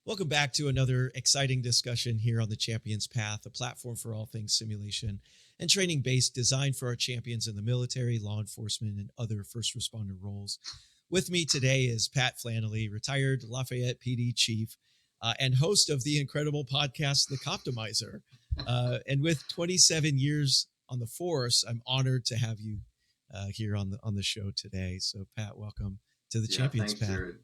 Welcome back to another exciting discussion here on the Champions Path, a platform for all things simulation and training based designed for our champions in the military, law enforcement, and other first responder roles. With me today is Pat Flannelly, retired Lafayette PD chief and host of the incredible podcast, The Coptimizer. And with 27 years on the force, I'm honored to have you here on the show today. So, Pat, welcome to the Champions Thanks, Path. Jared.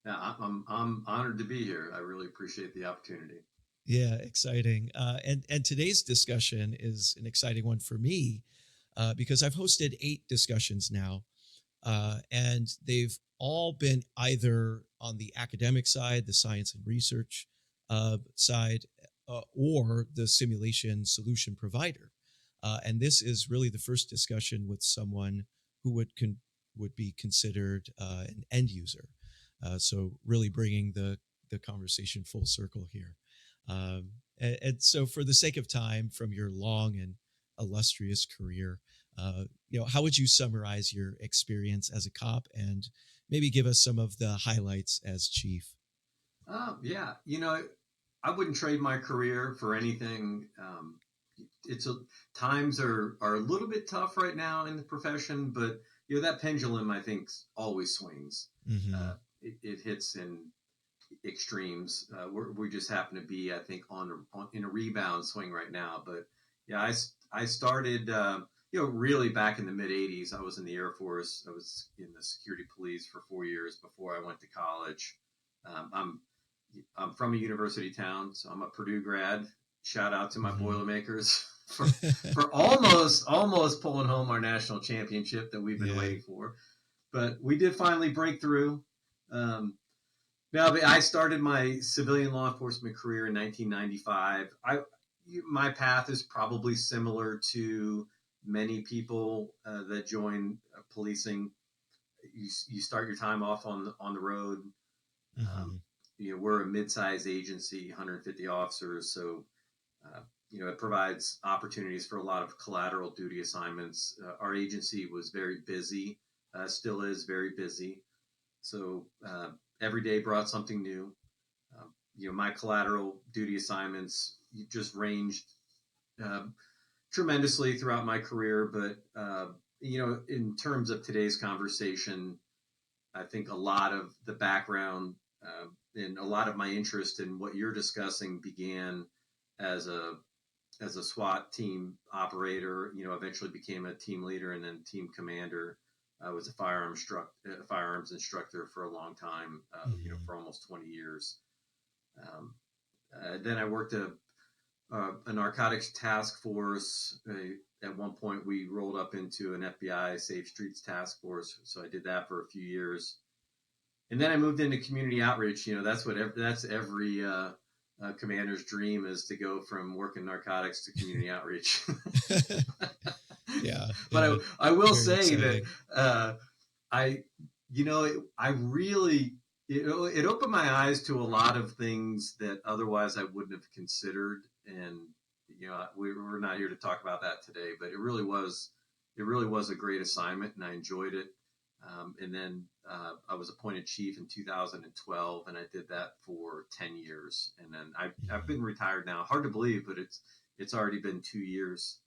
Yeah, I'm honored to be here. I really appreciate the opportunity. Yeah, exciting. And today's discussion is an exciting one for me because I've hosted 8 discussions now, and they've all been either on the academic side, the science and research side, or the simulation solution provider. And this is really the first discussion with someone who would be considered an end user. So really bringing the conversation full circle here. And so for the sake of time from your long and illustrious career, how would you summarize your experience as a cop and maybe give us some of the highlights as chief? Yeah, I wouldn't trade my career for anything. Times are a little bit tough right now in the profession, but that pendulum I think always swings. Mm-hmm. It hits in extremes. We just happen to be, I think, in a rebound swing right now. But yeah, I started, really back in the mid '80s. I was in the Air Force. I was in the security police for 4 years before I went to college. I'm from a university town, so I'm a Purdue grad. Shout out to my Boilermakers for almost pulling home our national championship that we've been waiting for. But we did finally break through. Now, I started my civilian law enforcement career in 1995. My path is probably similar to many people that join policing. You start your time off on the road. Mm-hmm. We're a mid-sized agency, 150 officers, so it provides opportunities for a lot of collateral duty assignments. Our agency was very busy, still is very busy. So every day brought something new. My collateral duty assignments just ranged tremendously throughout my career. But, in terms of today's conversation, I think a lot of the background and a lot of my interest in what you're discussing began as a SWAT team operator, eventually became a team leader and then team commander. I was a firearms instructor for a long time, for almost 20 years. Then I worked a narcotics task force. At one point, we rolled up into an FBI Safe Streets task force, so I did that for a few years. And then I moved into community outreach. That's every commander's dream, is to go from working narcotics to community outreach. Yeah. But I will say exciting. that I really, it opened my eyes to a lot of things that otherwise I wouldn't have considered. And, we're not here to talk about that today, but it really was a great assignment and I enjoyed it. And then I was appointed chief in 2012 and I did that for 10 years. And then I've been retired now. Hard to believe, but it's already been 2 years.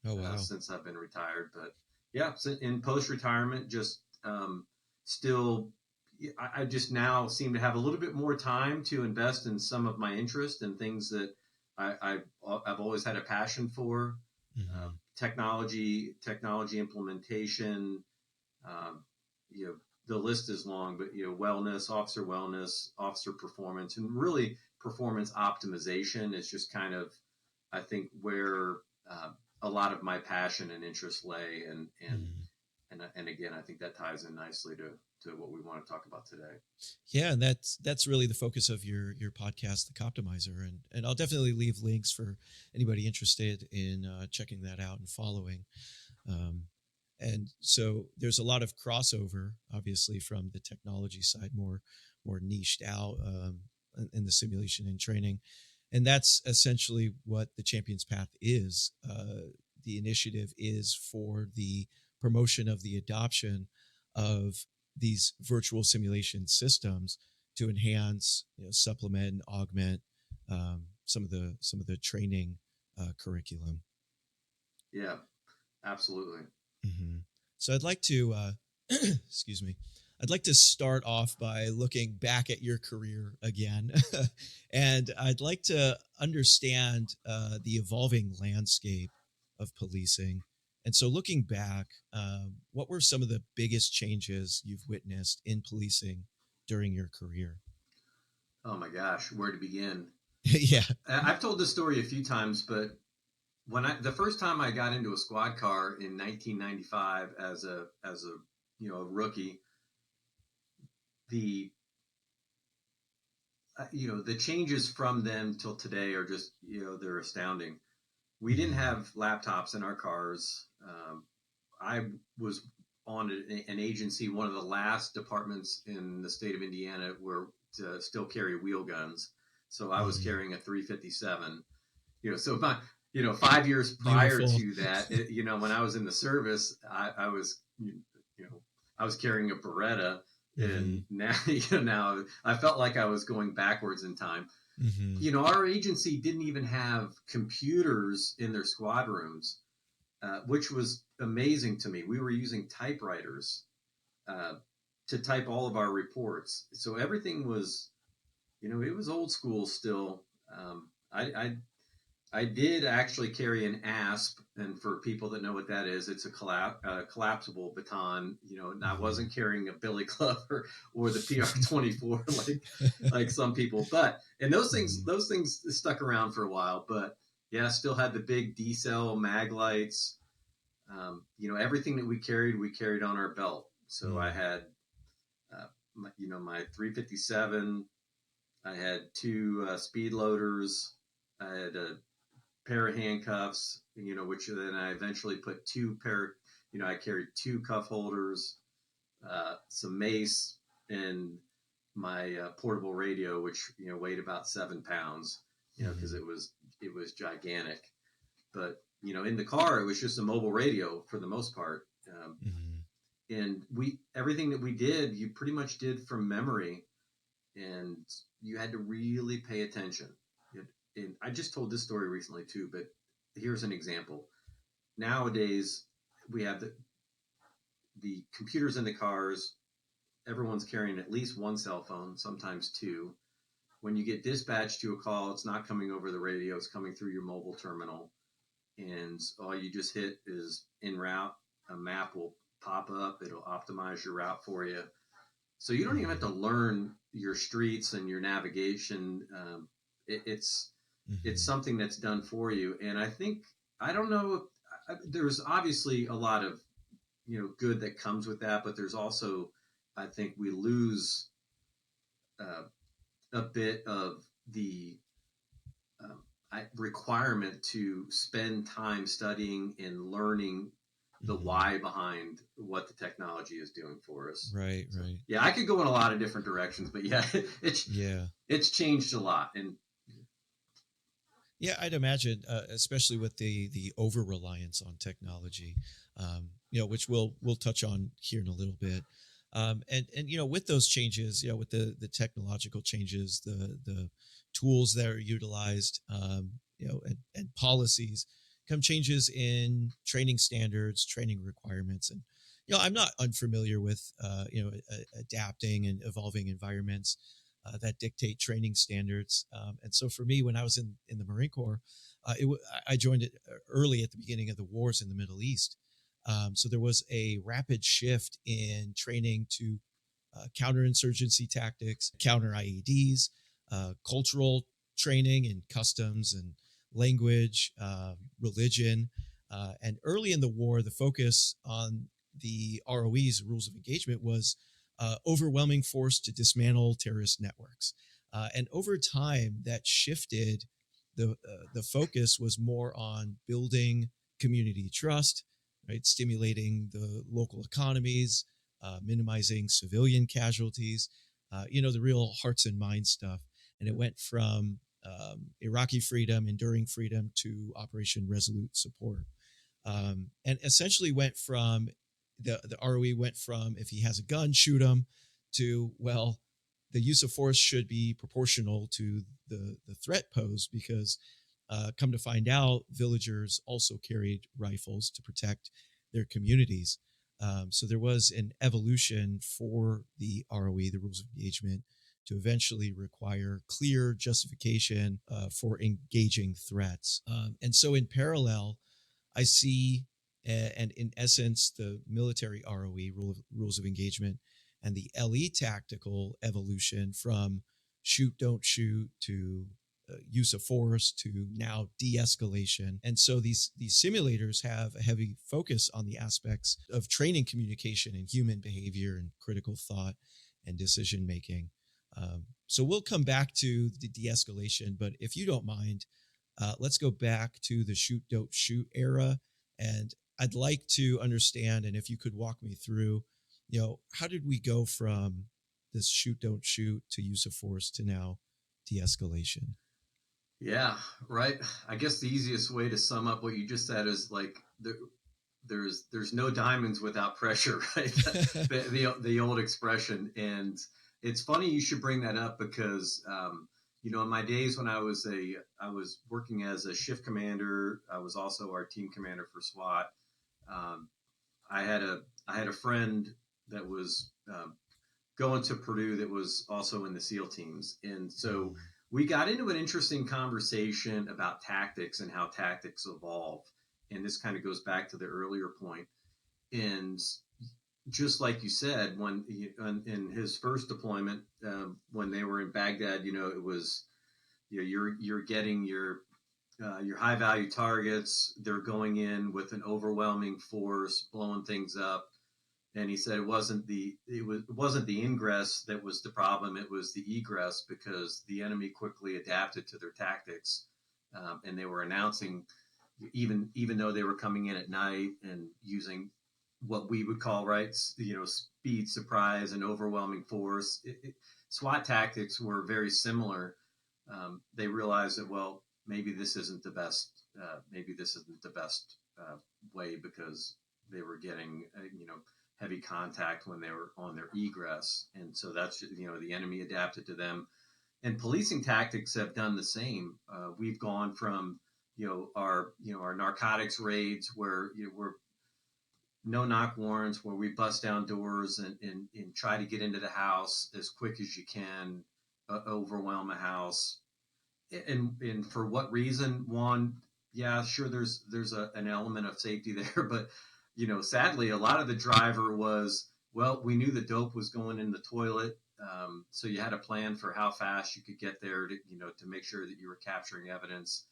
Oh, wow. Since I've been retired. But yeah, so in post-retirement, just still, I just now seem to have a little bit more time to invest in some of my interest and things that I've always had a passion for. Technology implementation. The list is long, but wellness, officer performance, and really performance optimization is just kind of, I think, where a lot of my passion and interest lay, and again, I think that ties in nicely to what we want to talk about today. Yeah, and that's really the focus of your podcast, The Coptimizer, and I'll definitely leave links for anybody interested in checking that out and following. And so there's a lot of crossover, obviously, from the technology side, more niched out in the simulation and training. And that's essentially what the Champions Path is. The initiative is for the promotion of the adoption of these virtual simulation systems to enhance, supplement and augment some of the training curriculum. Yeah, absolutely. Mm-hmm. So I'd like to, excuse me, I'd like to start off by looking back at your career again. And I'd like to understand the evolving landscape of policing. And so looking back, what were some of the biggest changes you've witnessed in policing during your career? Oh my gosh, where to begin? Yeah. I've told this story a few times, but the first time I got into a squad car in 1995 as a a rookie, the the changes from then till today are just they're astounding. We didn't Mm-hmm. have laptops in our cars. I was on an agency, one of the last departments in the state of Indiana where to still carry wheel guns. So I was Mm-hmm. carrying a 357. So my 5 years prior Beautiful. to that, when I was in the service, I was I was carrying a Beretta, Mm-hmm. and now now I felt like I was going backwards in time. Mm-hmm. Our agency didn't even have computers in their squad rooms, which was amazing to me. We were using typewriters uh, to type all of our reports, so everything was it was old school still. I did actually carry an ASP, and for people that know what that is, it's a collapsible baton. And I Mm-hmm. wasn't carrying a billy club or the PR-24 like some people, but and Mm-hmm. those things stuck around for a while. But yeah, still had the big D cell mag lights. Everything that we carried on our belt. So I Mm-hmm. had my 357. I had two speed loaders. I had a pair of handcuffs, which then I eventually put I carried two cuff holders, some mace, and my portable radio, which, weighed about 7 pounds, because Mm-hmm. it was gigantic. But, in the car, it was just a mobile radio for the most part. Mm-hmm. And everything that we did, you pretty much did from memory, and you had to really pay attention. And I just told this story recently too, but here's an example. Nowadays, we have the computers in the cars. Everyone's carrying at least one cell phone, sometimes two. When you get dispatched to a call, it's not coming over the radio, it's coming through your mobile terminal. And all you just hit is en route. A map will pop up, it'll optimize your route for you. So you don't even have to learn your streets and your navigation. It's Mm-hmm. something that's done for you. And I don't know, there's obviously a lot of good that comes with that, but there's also, I think we lose uh, a bit of the um, requirement to spend time studying and learning the Mm-hmm. why behind what the technology is doing for us. Right, So right. yeah, I could go in a lot of different directions, but yeah, it's Yeah. it's changed a lot. And Yeah, I'd imagine, especially with the over reliance on technology, which we'll touch on here in a little bit, and with those changes, with the technological changes, the tools that are utilized, and policies, come changes in training standards, training requirements, and I'm not unfamiliar with adapting and evolving environments that dictate training standards. And so for me, when I was in the Marine Corps, I joined it early at the beginning of the wars in the Middle East. So there was a rapid shift in training to counterinsurgency tactics, counter IEDs, cultural training in customs and language, religion. And early in the war, the focus on the ROE's rules of engagement was overwhelming force to dismantle terrorist networks. And over time, that shifted. The focus was more on building community trust, right? Stimulating the local economies, minimizing civilian casualties, the real hearts and minds stuff. And it went from Iraqi freedom, enduring freedom, to Operation Resolute Support. And essentially went from the ROE went from, if he has a gun, shoot him, to, well, the use of force should be proportional to the threat posed, because come to find out, villagers also carried rifles to protect their communities. So there was an evolution for the ROE, the rules of engagement, to eventually require clear justification for engaging threats. And so in parallel, I see, and in essence, the military ROE, rules of engagement, and the LE tactical evolution from shoot, don't shoot to use of force to now de-escalation. And so these simulators have a heavy focus on the aspects of training communication and human behavior and critical thought and decision making. So we'll come back to the de-escalation, but if you don't mind, let's go back to the shoot, don't shoot era. And I'd like to understand, and if you could walk me through, how did we go from this shoot, don't shoot to use of force to now de-escalation? Yeah, right. I guess the easiest way to sum up what you just said is like there's no diamonds without pressure, right? The old expression. And it's funny you should bring that up because in my days when I was working as a shift commander, I was also our team commander for SWAT. Um, I had a friend that was going to Purdue that was also in the SEAL teams, and so we got into an interesting conversation about tactics and how tactics evolve. And this kind of goes back to the earlier point. And just like you said, when in his first deployment, when they were in Baghdad, it was you're getting your high value targets. They're going in with an overwhelming force, blowing things up. And he said it wasn't the ingress that was the problem. It was the egress, because the enemy quickly adapted to their tactics, and they were announcing, even though they were coming in at night and using what we would call speed, surprise, and overwhelming force. SWAT tactics were very similar. They realized that, well, maybe this isn't the best. Maybe this isn't the best way, because they were getting heavy contact when they were on their egress. And so that's, the enemy adapted to them. And policing tactics have done the same. We've gone from, our narcotics raids where, we're no knock warrants, where we bust down doors and try to get into the house as quick as you can, overwhelm a house. And for what reason? One, yeah, sure, there's an element of safety there, but sadly, a lot of the driver was, well, we knew the dope was going in the toilet, so you had a plan for how fast you could get there to make sure that you were capturing evidence,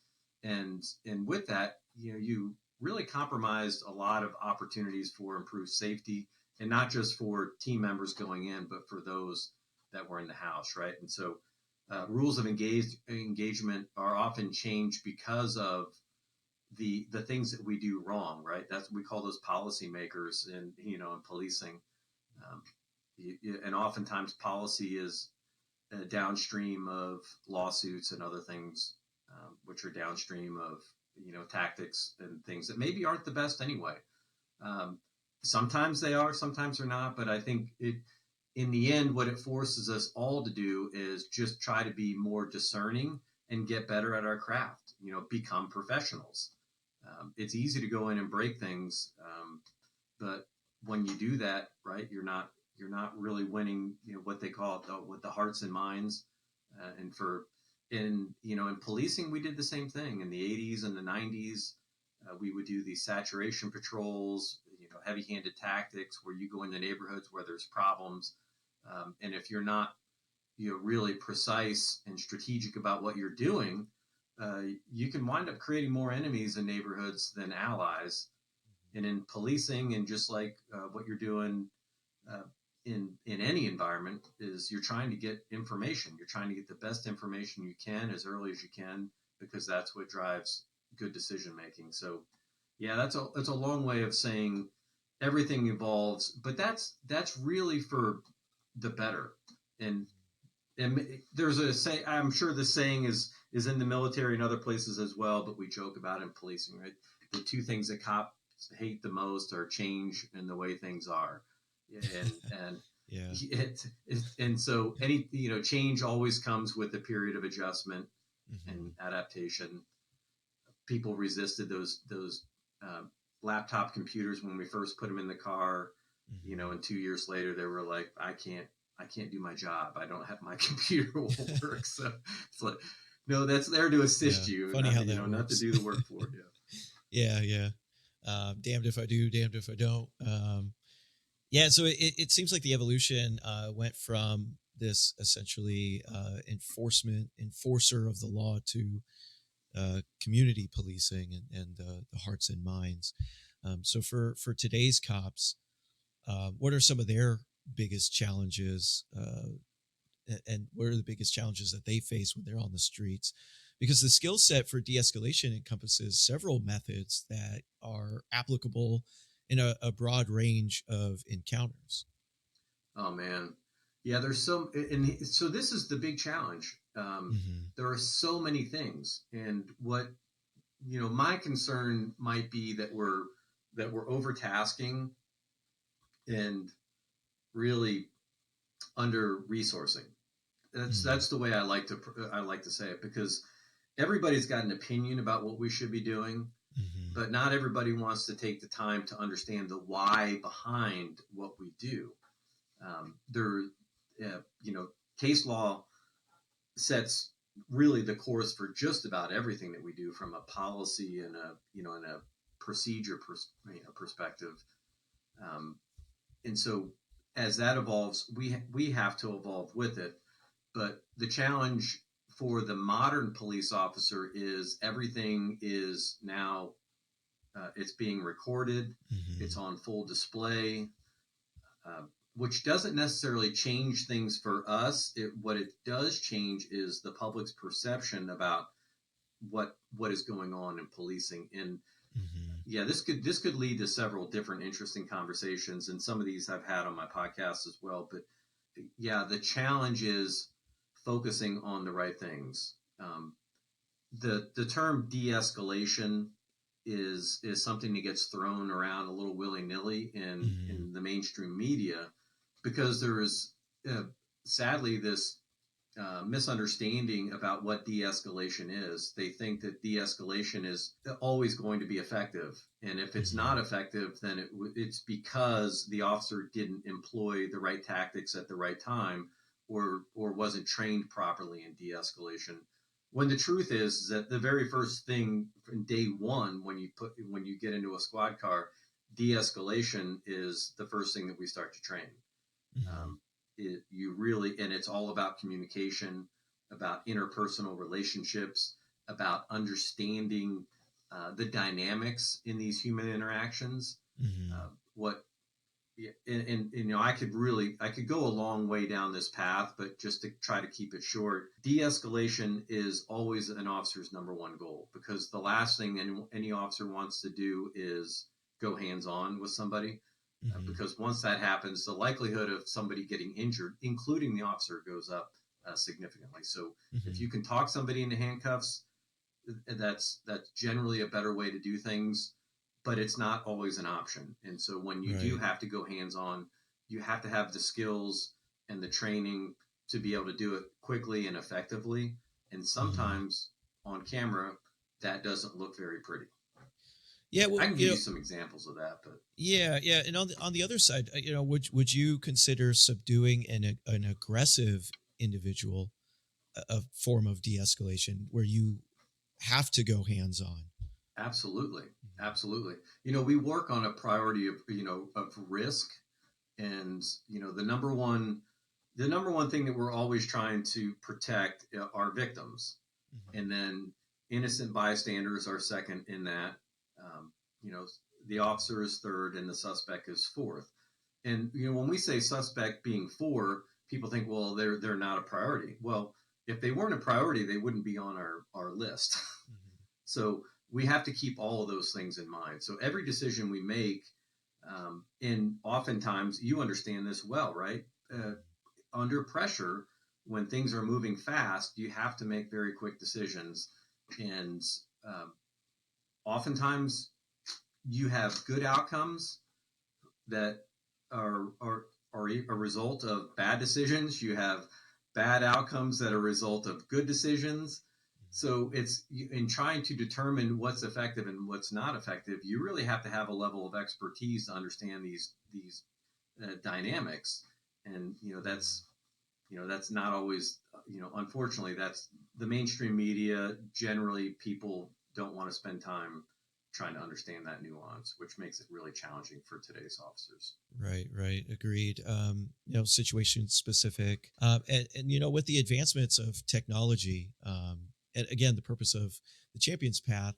and with that, you really compromised a lot of opportunities for improved safety, and not just for team members going in, but for those that were in the house, right? And so rules of engagement are often changed because of the things that we do wrong, right? That's, we call those policymakers in policing. Um, and oftentimes policy is downstream of lawsuits and other things, which are downstream of tactics and things that maybe aren't the best anyway. Sometimes they are, sometimes they're not. But I think in the end, what it forces us all to do is just try to be more discerning and get better at our craft. Become professionals. It's easy to go in and break things, but when you do that, right, you're not really winning. What they call it, with the hearts and minds. In policing, we did the same thing in the 80s and the 90s. We would do these saturation patrols, heavy-handed tactics, where you go into neighborhoods where there's problems, and if you're not really precise and strategic about what you're doing, you can wind up creating more enemies in neighborhoods than allies. And in policing, and just like what you're doing in any environment, is you're trying to get information. You're trying to get the best information you can as early as you can, because that's what drives good decision making. So, yeah, that's a long way of saying everything evolves, but that's really for the better. And there's a say, I'm sure the saying is in the military and other places as well, but we joke about in policing, right? The two things that cops hate the most are change and the way things are. And Yeah. And so any, change always comes with a period of adjustment and Hmm. adaptation. People resisted those uh, laptop computers when we first put them in the car, Hmm. and 2 years later they were like, I can't do my job. I don't have my computer will work. So it's like, no, that's there to assist Yeah. you, Funny not how that not to works. do the work for you. Yeah. Yeah. Damned if I do, damned if I don't. Yeah. So it seems like the evolution went from this essentially enforcer of the law to community policing and the hearts and minds. So for today's cops, what are some of their biggest challenges, and what are the biggest challenges that they face when they're on the streets? Because the skill set for de-escalation encompasses several methods that are applicable in a broad range of encounters. Oh man, yeah. There's so, and so this is the big challenge. Hmm. There are so many things, and what my concern might be that we're overtasking and really under resourcing. That's the way I like to say it, because everybody's got an opinion about what we should be doing, Hmm. but not everybody wants to take the time to understand the why behind what we do. There, case law sets really the course for just about everything that we do, from a policy and a procedure perspective. Um, and so as that evolves, we have to evolve with it. But the challenge for the modern police officer is everything is now, it's being recorded, it's Hmm. on full display, uh, which doesn't necessarily change things for us. What it does change is the public's perception about what is going on in policing. And Hmm. yeah, this could lead to several different interesting conversations, and some of these I've had on my podcast as well. But yeah, the challenge is focusing on the right things. The term de-escalation is something that gets thrown around a little willy-nilly in the mainstream media, because there is, uh, sadly, this misunderstanding about what de-escalation is. They think that de-escalation is always going to be effective, and if it's Hmm. not effective, then it's because the officer didn't employ the right tactics at the right time, or wasn't trained properly in de-escalation. When the truth is that the very first thing from day one, when you get into a squad car, de-escalation is the first thing that we start to train. Hmm. Um, you really, and it's all about communication, about interpersonal relationships, about understanding the dynamics in these human interactions. Hmm. What and I could go a long way down this path, but just to try to keep it short, de-escalation is always an officer's number one goal, because the last thing any officer wants to do is go hands on with somebody, Hmm. because once that happens, the likelihood of somebody getting injured, including the officer, goes up significantly. So if Hmm. you can talk somebody into handcuffs, that's generally a better way to do things, but it's not always an option. And so when you do Right. have to go hands on, you have to have the skills and the training to be able to do it quickly and effectively. And Hmm. sometimes on camera, that doesn't look very pretty. Yeah. Well, I can give you some examples of that, but yeah, yeah, and on the other side, would you consider subduing an aggressive individual a form of de-escalation where you have to go hands on? absolutely, absolutely. We work on a priority of risk, and the number one thing that we're always trying to protect are victims, and then innocent bystanders are second in that. Um, you know, the officer is third, and the suspect is fourth. And when we say suspect being four, people think, well, they're not a priority. Well, if they weren't a priority, they wouldn't be on our list. Hmm. So we have to keep all of those things in mind. So every decision we make, and oftentimes you understand this well, right? Under pressure, when things are moving fast, you have to make very quick decisions, and um, oftentimes you have good outcomes that are are a result of bad decisions. You have bad outcomes that are a result of good decisions. So it's in trying to determine what's effective and what's not effective. You really have to have a level of expertise to understand these dynamics, and that's not always, unfortunately, that's the mainstream media. Generally, people don't want to spend time trying to understand that nuance, which makes it really challenging for today's officers. Right, right. Agreed. Situation specific. And with the advancements of technology, and again, the purpose of the Champions Path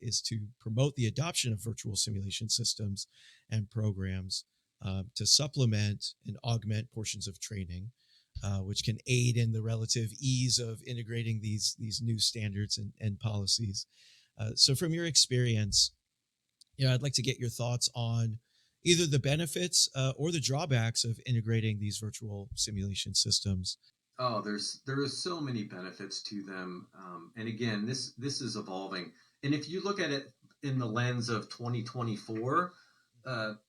is to promote the adoption of virtual simulation systems and programs to supplement and augment portions of training, which can aid in the relative ease of integrating these new standards and policies. So, from your experience, I'd like to get your thoughts on either the benefits or the drawbacks of integrating these virtual simulation systems. Oh, there are so many benefits to them, and again, this is evolving. And if you look at it in the lens of 2024,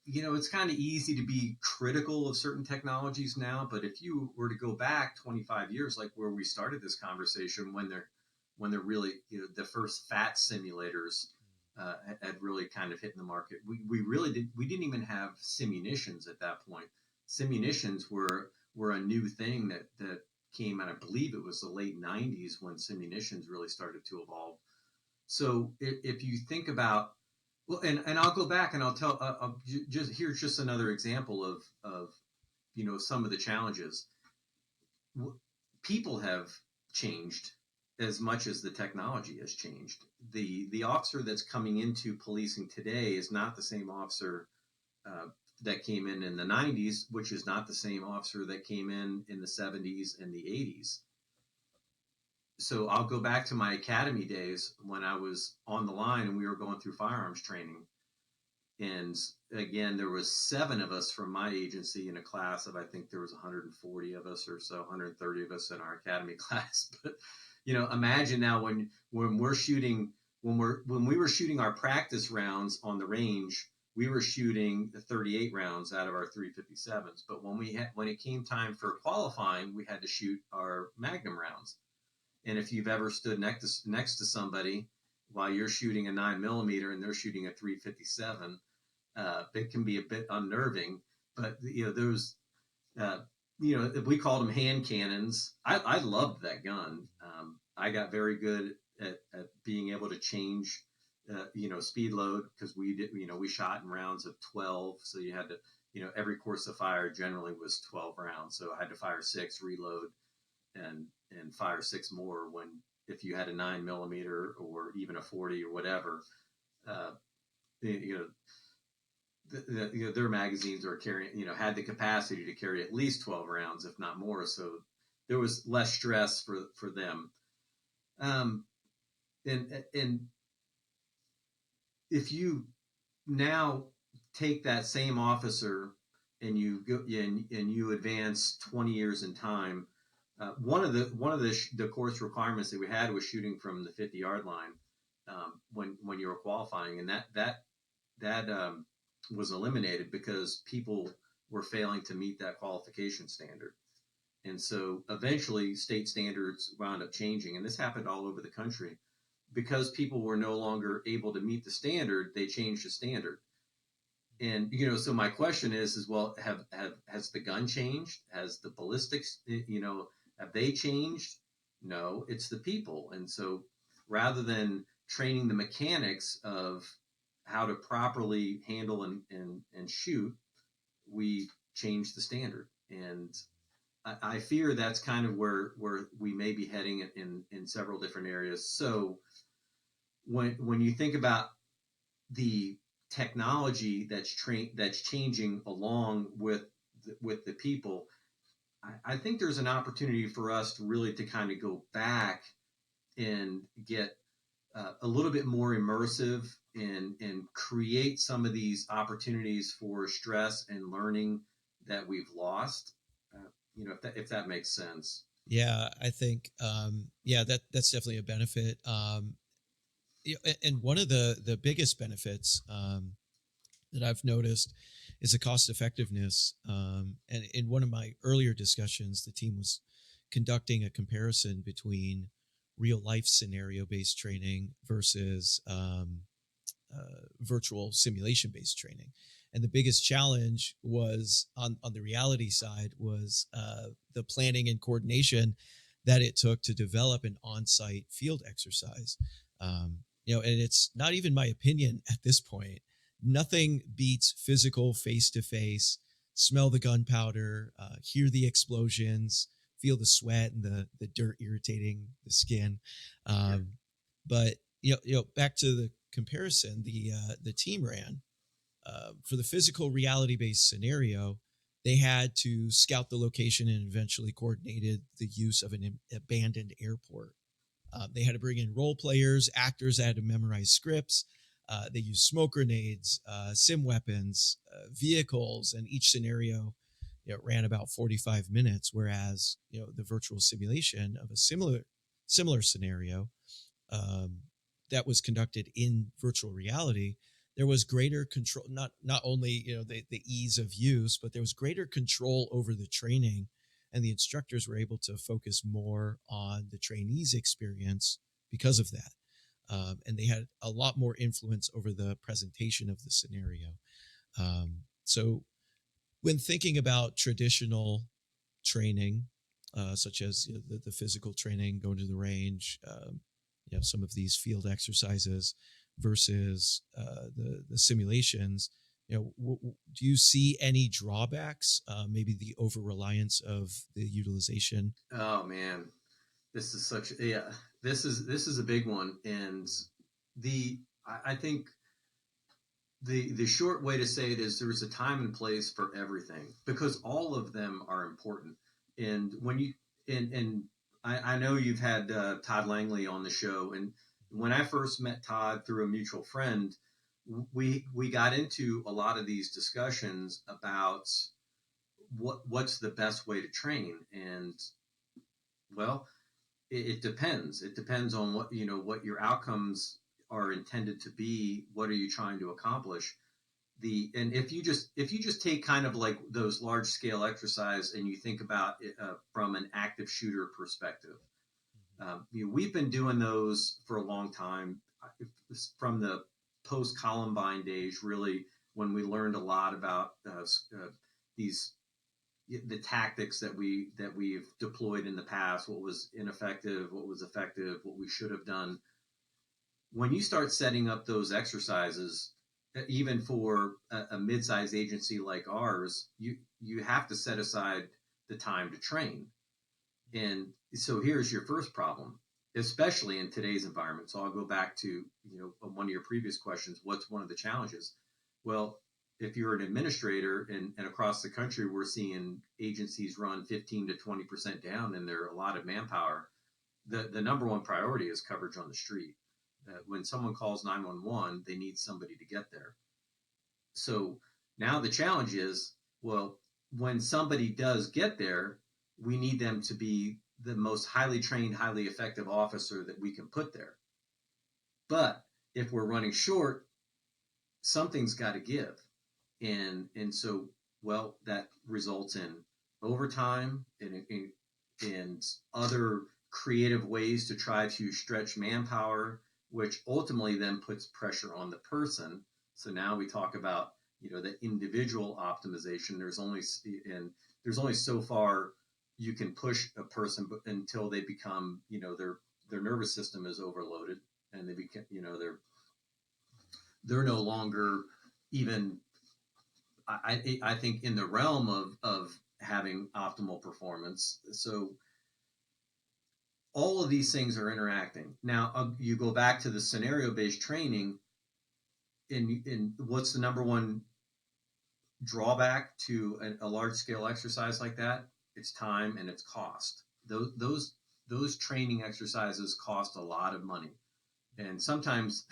it's kind of easy to be critical of certain technologies now. But if you were to go back 25 years, like where we started this conversation, when they're really, the first fat simulators had really kind of hit in the market. We didn't even have simunitions at that point. Simunitions were a new thing that came, and I believe it was the late 90s when simunitions really started to evolve. So if you think about, well, and I'll go back and I'll tell, here's just another example of some of the challenges. People have changed as much as the technology has changed. The officer that's coming into policing today is not the same officer that came in the 90s, which is not the same officer that came in the 70s and the 80s. So I'll go back to my academy days when I was on the line and we were going through firearms training. And again, there was 7 of us from my agency in a class of, I think there was 140 of us or so, 130 of us in our academy class. But imagine now when we're shooting, when we were shooting our practice rounds on the range, we were shooting 38 rounds out of our 357s. But when it came time for qualifying, we had to shoot our Magnum rounds. And if you've ever stood next to somebody while you're shooting a 9mm and they're shooting a 357, it can be a bit unnerving. But those, we called them hand cannons. I loved that gun. I got very good at being able to change, speed load, because we did, we shot in rounds of 12. So you had to, every course of fire generally was 12 rounds. So I had to fire 6, reload, and fire 6 more if you had a 9mm or even a 40 or whatever. Their magazines are carrying, had the capacity to carry at least 12 rounds, if not more. So there was less stress for them. And if you now take that same officer and you go and you advance 20 years in time, one of the course requirements that we had was shooting from the 50-yard line when you were qualifying, and that was eliminated because people were failing to meet that qualification standard. And so eventually state standards wound up changing, and this happened all over the country. Because people were no longer able to meet the standard, they changed the standard. And so my question is well, has the gun changed? Has the ballistics, have they changed? No, it's the people. And so rather than training the mechanics of how to properly handle and shoot, we changed the standard. And I fear that's kind of where we may be heading in several different areas. So when you think about the technology that's changing along with the people, I think there's an opportunity for us to really to kind of go back and get a little bit more immersive and create some of these opportunities for stress and learning that we've lost. If that makes sense. Yeah, I think that's definitely a benefit. And one of the biggest benefits that I've noticed is the cost effectiveness. And in one of my earlier discussions, the team was conducting a comparison between real life scenario based training versus virtual simulation based training. And the biggest challenge was on the reality side was the planning and coordination that it took to develop an on-site field exercise. And it's not even my opinion at this point. Nothing beats physical face-to-face, smell the gunpowder, hear the explosions, feel the sweat and the dirt irritating the skin. But back to the comparison, the team ran for the physical reality based scenario. They had to scout the location and eventually coordinated the use of an abandoned airport. They had to bring in role players, actors that had to memorize scripts. They used smoke grenades, sim weapons, vehicles, and each scenario ran about 45 minutes. Whereas the virtual simulation of a similar scenario that was conducted in virtual reality, there was greater control, not only the ease of use, but there was greater control over the training, and the instructors were able to focus more on the trainees' experience because of that. And they had a lot more influence over the presentation of the scenario. So when thinking about traditional training, such as the physical training, going to the range, some of these field exercises versus the simulations, do you see any drawbacks? Maybe the over reliance of the utilization. Oh man, this is this is a big one, and I think the short way to say it is there's a time and place for everything, because all of them are important. And when you and I know you've had Todd Langley on the show, and when I first met Todd through a mutual friend, we got into a lot of these discussions about what's the best way to train. And well, it depends. It depends on what your outcomes are intended to be. What are you trying to accomplish? And if you just take kind of like those large scale exercise and you think about it from an active shooter perspective, we've been doing those for a long time, from the post Columbine days, really, when we learned a lot about these the tactics that we've deployed in the past, what was ineffective, what was effective, what we should have done. When you start setting up those exercises, even for a mid-sized agency like ours, you have to set aside the time to train. And so here's your first problem, especially in today's environment. So I'll go back to one of your previous questions. What's one of the challenges? Well, if you're an administrator and across the country, we're seeing agencies run 15 to 20% down in their allotted manpower. The number one priority is coverage on the street. When someone calls 911, they need somebody to get there. So now the challenge is, well, when somebody does get there, we need them to be the most highly trained, highly effective officer that we can put there. But if we're running short, something's got to give. And so, well, that results in overtime and other creative ways to try to stretch manpower, which ultimately then puts pressure on the person. So now we talk about the individual optimization. There's only so far you can push a person until they become their nervous system is overloaded, and they become they're no longer even I think in the realm of having optimal performance. So all of these things are interacting. Now you go back to the scenario-based training, in what's the number one drawback to a large-scale exercise like that? It's time and it's cost. Those training exercises cost a lot of money. And sometimes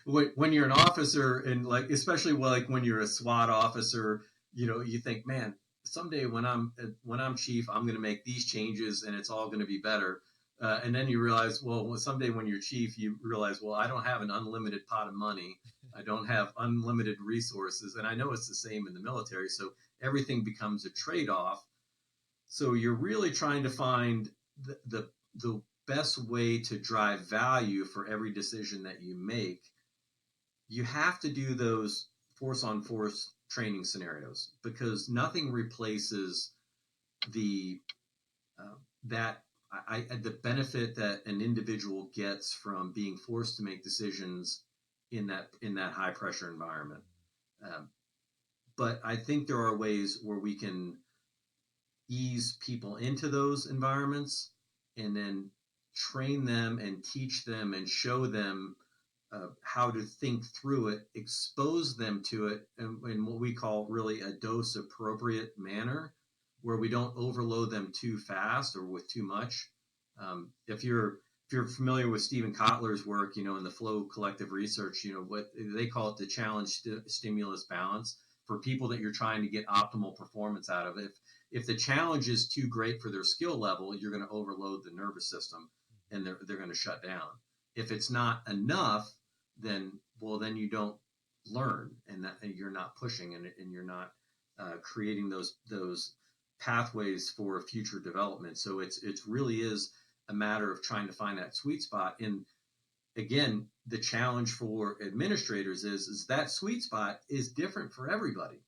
when you're an officer, and like, especially like when you're a SWAT officer, you think, man, someday when I'm chief, I'm going to make these changes and it's all going to be better. And then you realize, well, someday when you're chief, you realize, well, I don't have an unlimited pot of money. I don't have unlimited resources. And I know it's the same in the military. So everything becomes a trade-off. So you're really trying to find the best way to drive value for every decision that you make. You have to do those force on force training scenarios because nothing replaces the that the benefit that an individual gets from being forced to make decisions in that high pressure environment. Um, but I think there are ways where we can ease people into those environments and then train them and teach them and show them how to think through it, expose them to it in what we call really a dose appropriate manner, where we don't overload them too fast or with too much. If you're familiar with Stephen Kotler's work, in the flow collective research, what they call it, the challenge stimulus balance for people that you're trying to get optimal performance out of. If the challenge is too great for their skill level, you're going to overload the nervous system and they're going to shut down. If it's not enough, then you don't learn and you're not pushing and you're not creating those pathways for future development. So it really is a matter of trying to find that sweet spot. And again, the challenge for administrators is that sweet spot is different for everybody.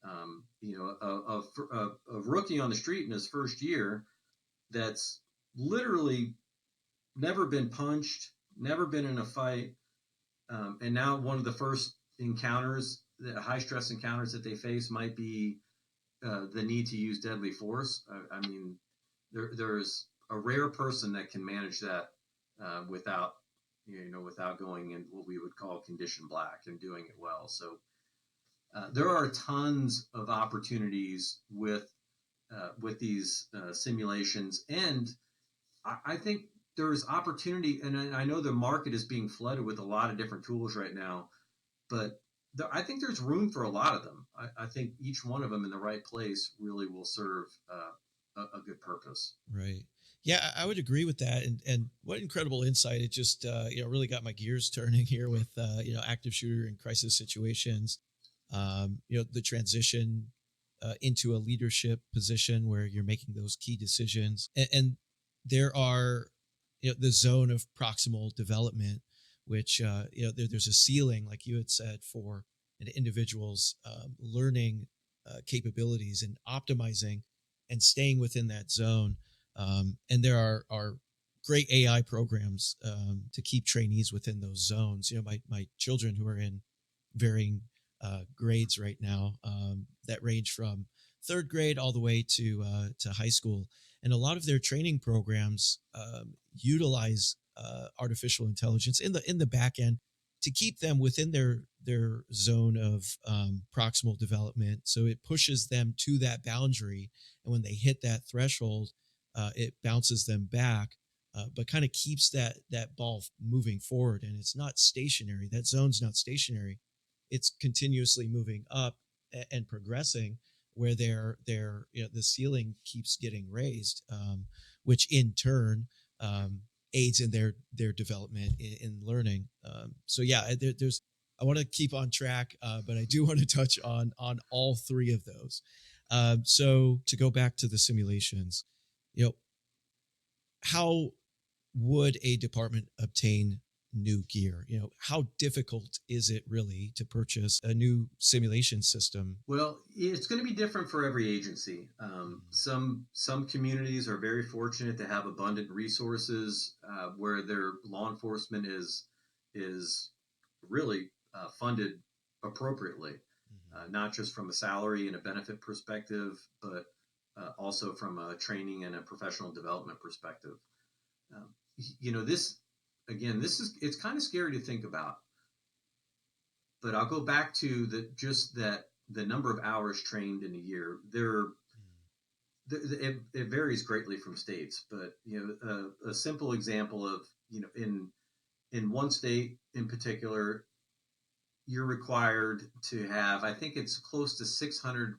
A rookie on the street in his first year that's literally never been punched, never been in a fight, and now one of the first encounters, the high stress encounters that they face might be the need to use deadly force. I mean, there's a rare person that can manage that without going in what we would call condition black and doing it well. So there are tons of opportunities with these simulations, and I think there's opportunity, and I know the market is being flooded with a lot of different tools right now, but I think there's room for a lot of them. I think each one of them in the right place really will serve a good purpose. Right. Yeah, I would agree with that. And what incredible insight. It just, really got my gears turning here with, active shooter and crisis situations. The transition into a leadership position where you're making those key decisions. And there are, the zone of proximal development, which, there's a ceiling, like you had said, for an individual's learning capabilities and optimizing and staying within that zone. And there are great AI programs to keep trainees within those zones. My children who are in varying grades right now that range from third grade all the way to high school, and a lot of their training programs utilize artificial intelligence in the back end to keep them within their zone of proximal development. So it pushes them to that boundary, and when they hit that threshold, it bounces them back, but kind of keeps that ball moving forward. And it's not stationary. That zone's not stationary. It's continuously moving up and progressing, where the ceiling keeps getting raised, which in turn aids in their development in learning. So yeah, there's I want to keep on track, but I do want to touch on all three of those. So to go back to the simulations, how would a department obtain new gear? How difficult is it really to purchase a new simulation system? Well, it's going to be different for every agency. Some communities are very fortunate to have abundant resources where their law enforcement is really funded appropriately, not just from a salary and a benefit perspective, but also from a training and a professional development perspective. It's kind of scary to think about, but I'll go back to the number of hours trained in a year. It varies greatly from states, but a simple example of in one state in particular, you're required to have, I think it's close to 600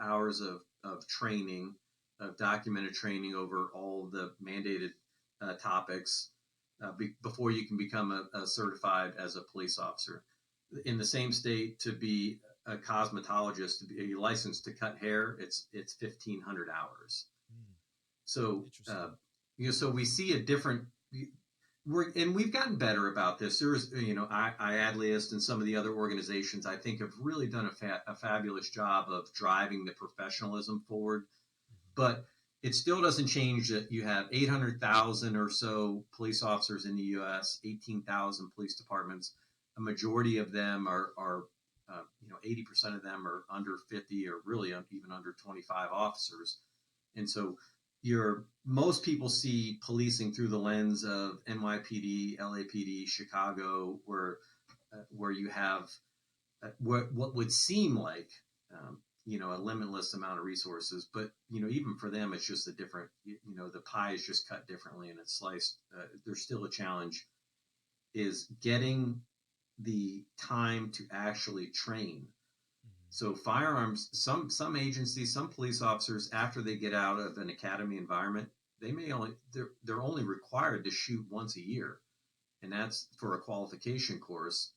hours of training, of documented training over all the mandated topics before you can become a certified as a police officer. in the same state to be a cosmetologist, to be licensed to cut hair, it's 1,500 hours. Mm, So interesting. so we see a different. We've gotten better about this. There's, IADLIST and some of the other organizations I think have really done a fabulous job of driving the professionalism forward. Mhm. But it still doesn't change that you have 800,000 or so police officers in the U.S., 18,000 police departments. A majority of them are 80% of them are under 50 or really even under 25 officers. And so most people see policing through the lens of NYPD, LAPD, Chicago, where you have what would seem like a limitless amount of resources, but even for them it's just a different, the pie is just cut differently and it's sliced. There's still a challenge is getting the time to actually train. Mhm. So firearms, some agencies, some police officers, after they get out of an academy environment, they're only required to shoot once a year, and that's for a qualification course.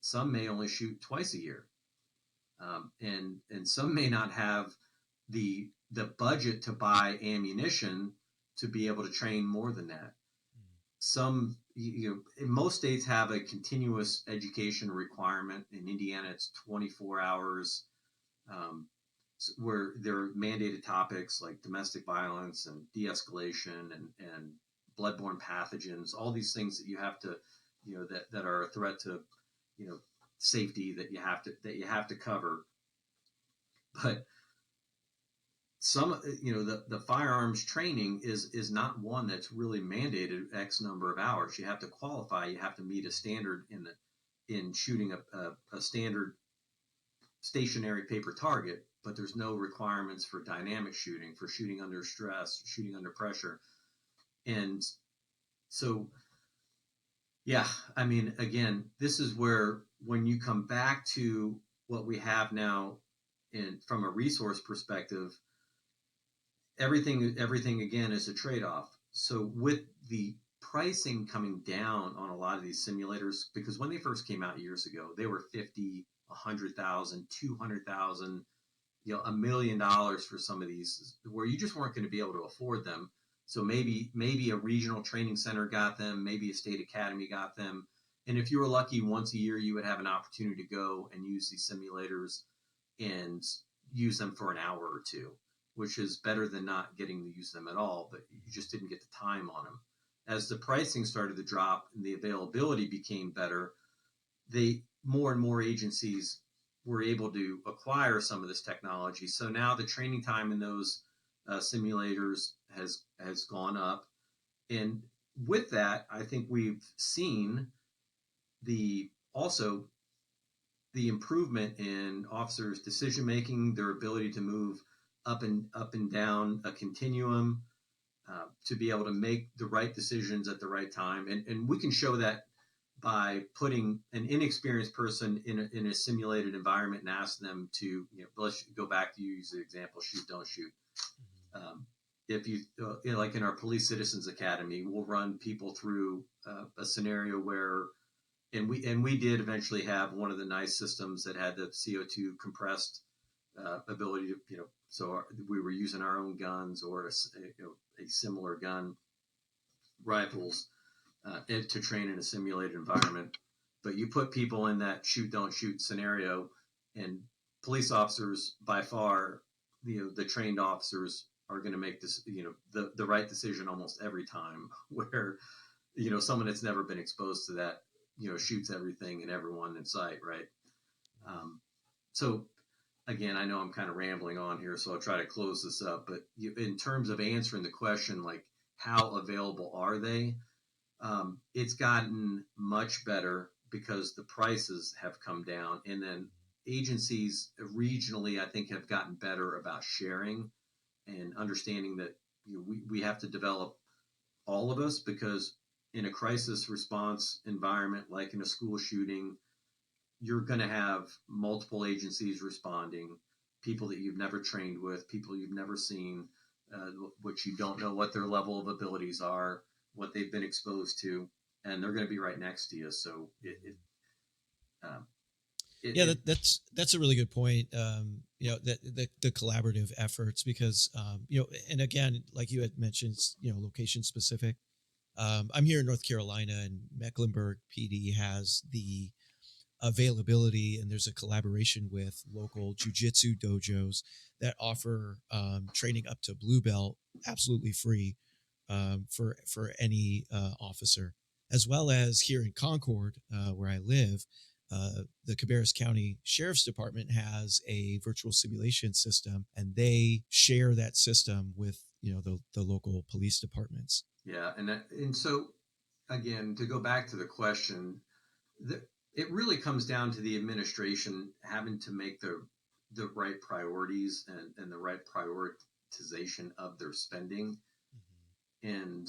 Some may only shoot twice a year, and some may not have the budget to buy ammunition to be able to train more than that. Mhm. Some in most states have a continuous education requirement. In Indiana, it's 24 hours, um, where there are mandated topics like domestic violence and de-escalation and bloodborne pathogens, all these things that you have to, that are a threat to, you know, safety that you have to cover. But the firearms training is not one that's really mandated X number of hours. You have to qualify. You have to meet a standard in shooting a standard stationary paper target, but there's no requirements for dynamic shooting, for shooting under stress, shooting under pressure. And so, yeah, I mean, again, this is where when you come back to what we have now, and from a resource perspective, everything again is a trade-off. So with the pricing coming down on a lot of these simulators, because when they first came out years ago, they were 50, 100,000, 200,000, $1 million for some of these, where you just weren't going to be able to afford them. So maybe a regional training center got them, maybe a state academy got them, and if you were lucky, once a year you would have an opportunity to go and use these simulators and use them for an hour or two, which is better than not getting to use them at all, but you just didn't get the time on them. As the pricing started to drop and the availability became better, they more and more agencies were able to acquire some of this technology. So now the training time in those simulators has gone up, and with that, I think we've seen the also the improvement in officers' decision making, their ability to move up and down a continuum, to be able to make the right decisions at the right time, and we can show that by putting an inexperienced person in a simulated environment and ask them to, let's go back to use the example, shoot, don't shoot. Mhm. Um, if you, like in our Police Citizens Academy, we'll run people through a scenario where, and we did eventually have one of the nice systems that had the CO2 compressed ability to, so we were using our own guns or a similar gun, rifles, to train in a simulated environment. But you put people in that shoot, don't shoot scenario, and police officers, by far, the trained officers are going to make this, the right decision almost every time. Where, someone that's never been exposed to that, shoots everything and everyone in sight, right? Wow. Um, so again, I know I'm kind of rambling on here, so I'll try to close this up. But in terms of answering the question, like how available are they? It's gotten much better because the prices have come down, and then agencies regionally, I think, have gotten better about sharing and understanding that we have to develop, all of us, because in a crisis response environment like in a school shooting, you're going to have multiple agencies responding, people that you've never trained with, people you've never seen, which you don't know what their level of abilities are, what they've been exposed to, and they're going to be right next to you. So Mhm. it, Yeah, it that's a really good point. That the collaborative efforts, because and again, like you had mentioned, location specific. I'm here in North Carolina, and Mecklenburg PD has the availability, and there's a collaboration with local jujitsu dojos that offer training up to blue belt absolutely free, for any officer, as well as here in Concord, where I live. The Cabarrus County Sheriff's Department has a virtual simulation system, and they share that system with the local police departments. yeah, and so again, to go back to the question, the, it really comes down to the administration having to make the right priorities and the right prioritization of their spending. And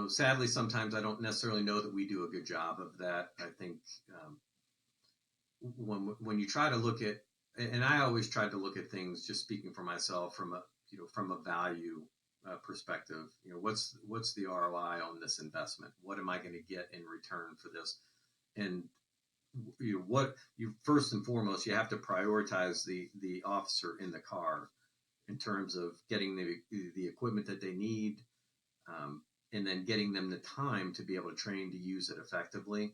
sadly, sometimes I don't necessarily know that we do a good job of that. I think um, when you try to look at, and I always tried to look at things, just speaking for myself, from a value perspective. What's the ROI on this investment? What am I going to get in return for this? And what you first and foremost, you have to prioritize the officer in the car in terms of getting the equipment that they need, and then getting them the time to be able to train to use it effectively.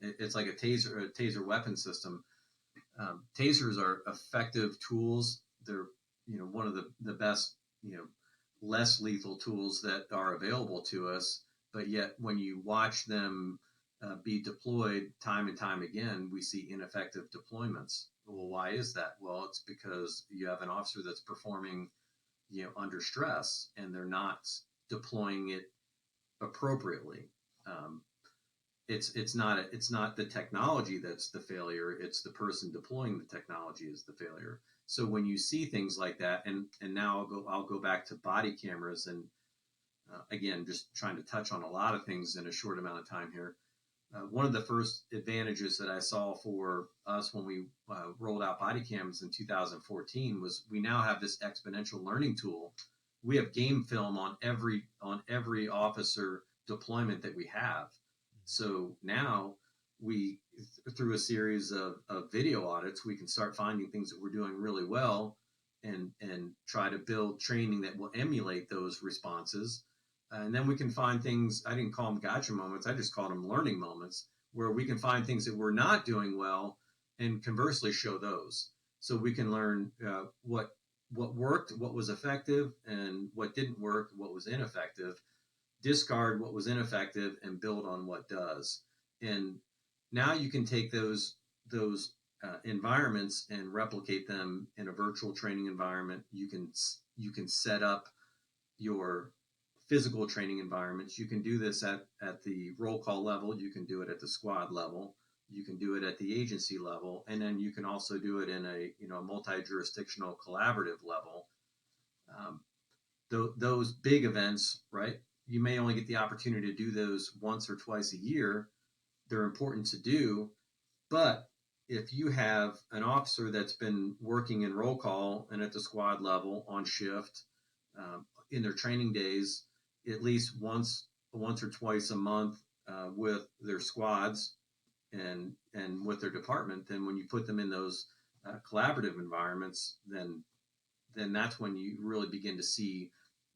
It's like a taser weapon system. Tasers are effective tools. They're one of the best, less lethal tools that are available to us. But yet, when you watch them be deployed time and time again, we see ineffective deployments. Well, why is that? Well, it's because you have an officer that's performing, under stress, and they're not deploying it appropriately. Um, it's not the technology that's the failure. It's the person deploying the technology is the failure. So when you see things like that, and now I'll go back to body cameras, and again, just trying to touch on a lot of things in a short amount of time here. One of the first advantages that I saw for us when we rolled out body cams in 2014 was we now have this exponential learning tool. We have game film on every officer deployment that we have. So now we, through a series of video audits, we can start finding things that we're doing really well, and try to build training that will emulate those responses. And then we can find things, I didn't call them gotcha moments, I just called them learning moments, where we can find things that we're not doing well and conversely show those. So we can learn what worked, what was effective, and what didn't work, what was ineffective, discard what was ineffective, and build on what does. And now you can take those environments and replicate them in a virtual training environment. You can set up your physical training environments. You can do this at the roll call level. You can do it at the squad level. You can do it at the agency level, and then you can also do it in a multi-jurisdictional collaborative level. Um, those big events, right? You may only get the opportunity to do those once or twice a year. They're important to do, but if you have an officer that's been working in roll call and at the squad level on shift, in their training days, at least once or twice a month, with their squads and with their department, then when you put them in those collaborative environments, then that's when you really begin to see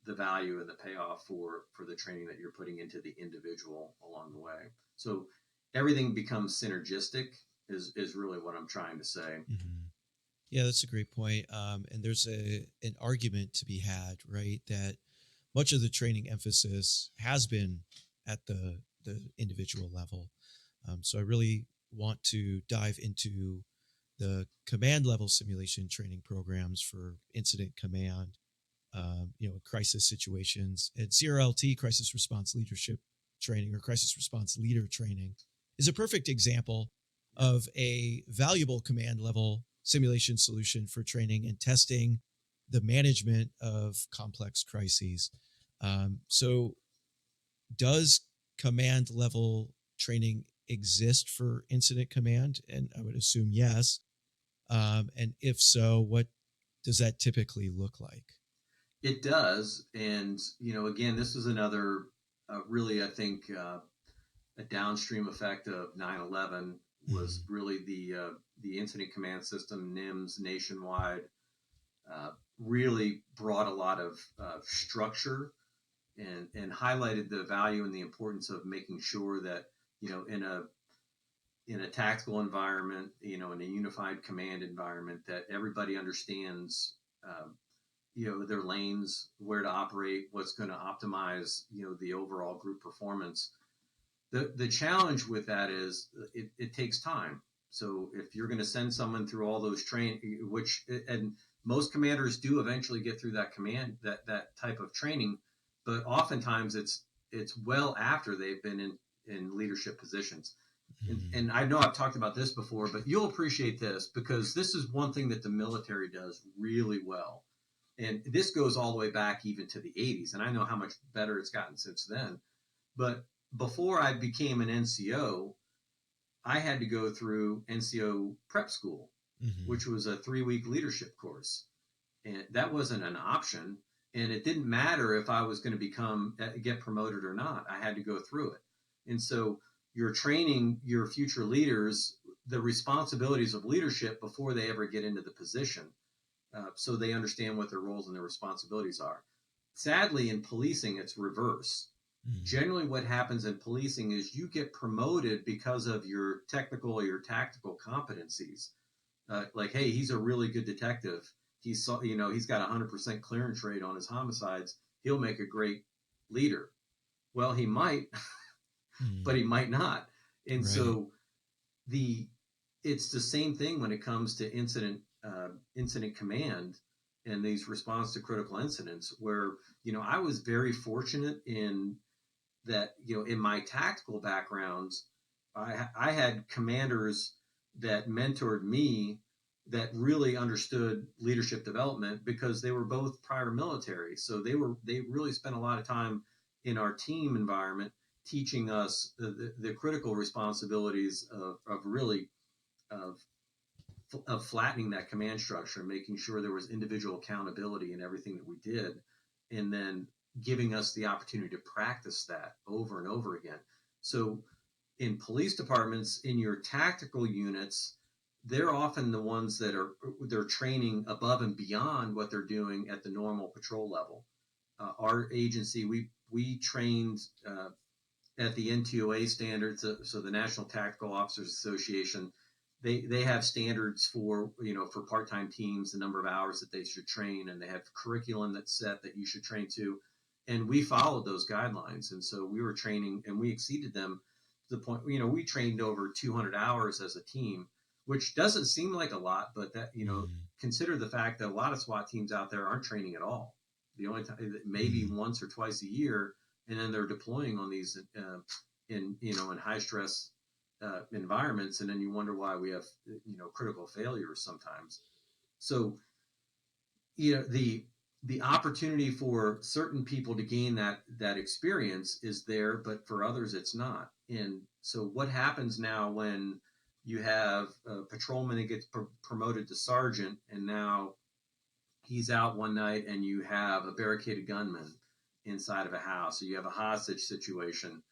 the value and the payoff for the training that you're putting into the individual along the way. So everything becomes synergistic is really what I'm trying to say. Mm-hmm. Yeah, that's a great point. And there's an argument to be had, right? That much of the training emphasis has been at the individual level. So I really want to dive into the command level simulation training programs for incident command, crisis situations, and CRLT, crisis response leadership training, or crisis response leader training, is a perfect example of a valuable command level simulation solution for training and testing the management of complex crises. So, does command level training exist for incident command? And I would assume yes. And if so, what does that typically look like? It does. And again, this is another really, I think, a downstream effect of 9/11. was really the incident command system, NIMS nationwide, really brought a lot of structure and highlighted the value and the importance of making sure that, in a tactical environment, in a unified command environment, that everybody understands, their lanes, where to operate, what's going to optimize, the overall group performance. The challenge with that is it takes time. So if you're going to send someone through all those and most commanders do eventually get through that type of training, but oftentimes it's well after they've been in leadership positions. And I know I've talked about this before, but you'll appreciate this, because this is one thing that the military does really well. And this goes all the way back even to the 80s. And I know how much better it's gotten since then. But before I became an NCO, I had to go through NCO prep school, which was a 3-week leadership course. And that wasn't an option. And it didn't matter if I was going to get promoted or not. I had to go through it. And so you're training your future leaders the responsibilities of leadership before they ever get into the position, so they understand what their roles and their responsibilities are. Sadly, in policing, it's reverse. Generally, what happens in policing is you get promoted because of your technical or your tactical competencies. Like, hey, he's a really good detective. He's got 100% clearance rate on his homicides. He'll make a great leader. Well, he might, but he might not. And right. So it's the same thing when it comes to incident command and these response to critical incidents, where, I was very fortunate in that, in my tactical backgrounds, I had commanders that mentored me that really understood leadership development, because they were both prior military. So they really spent a lot of time in our team environment teaching us the critical responsibilities of flattening that command structure, making sure there was individual accountability in everything that we did, and then giving us the opportunity to practice that over and over again. So in police departments, in your tactical units, they're often the ones that they're training above and beyond what they're doing at the normal patrol level. Our agency, we trained at the NTOA standards, so the National Tactical Officers Association. They have standards for part-time teams, the number of hours that they should train, and they have curriculum that's set that you should train to. And we followed those guidelines. And so we were training, and we exceeded them to the point, we trained over 200 hours as a team, which doesn't seem like a lot, but that, consider the fact that a lot of SWAT teams out there aren't training at all. The only time, maybe once or twice a year, and then they're deploying on these in high stress environments, and then you wonder why we have critical failures sometimes. So the opportunity for certain people to gain that experience is there, but for others it's not. And so what happens now when you have a patrolman that gets promoted to sergeant, and now he's out one night and you have a barricaded gunman inside of a house, or you have a hostage situation,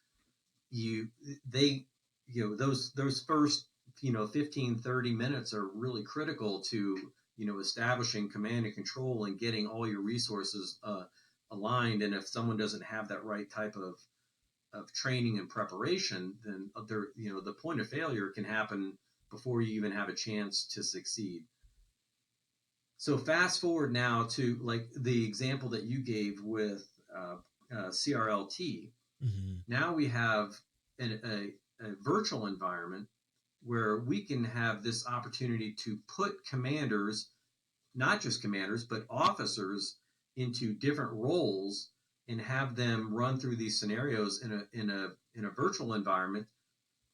those first 15, 30 minutes are really critical to establishing command and control and getting all your resources aligned. And if someone doesn't have that right type of training and preparation, then the point of failure can happen before you even have a chance to succeed. So fast forward now to like the example that you gave with CRLT. Now we have a virtual environment where we can have this opportunity to put commanders, not just commanders, but officers, into different roles and have them run through these scenarios in a virtual environment,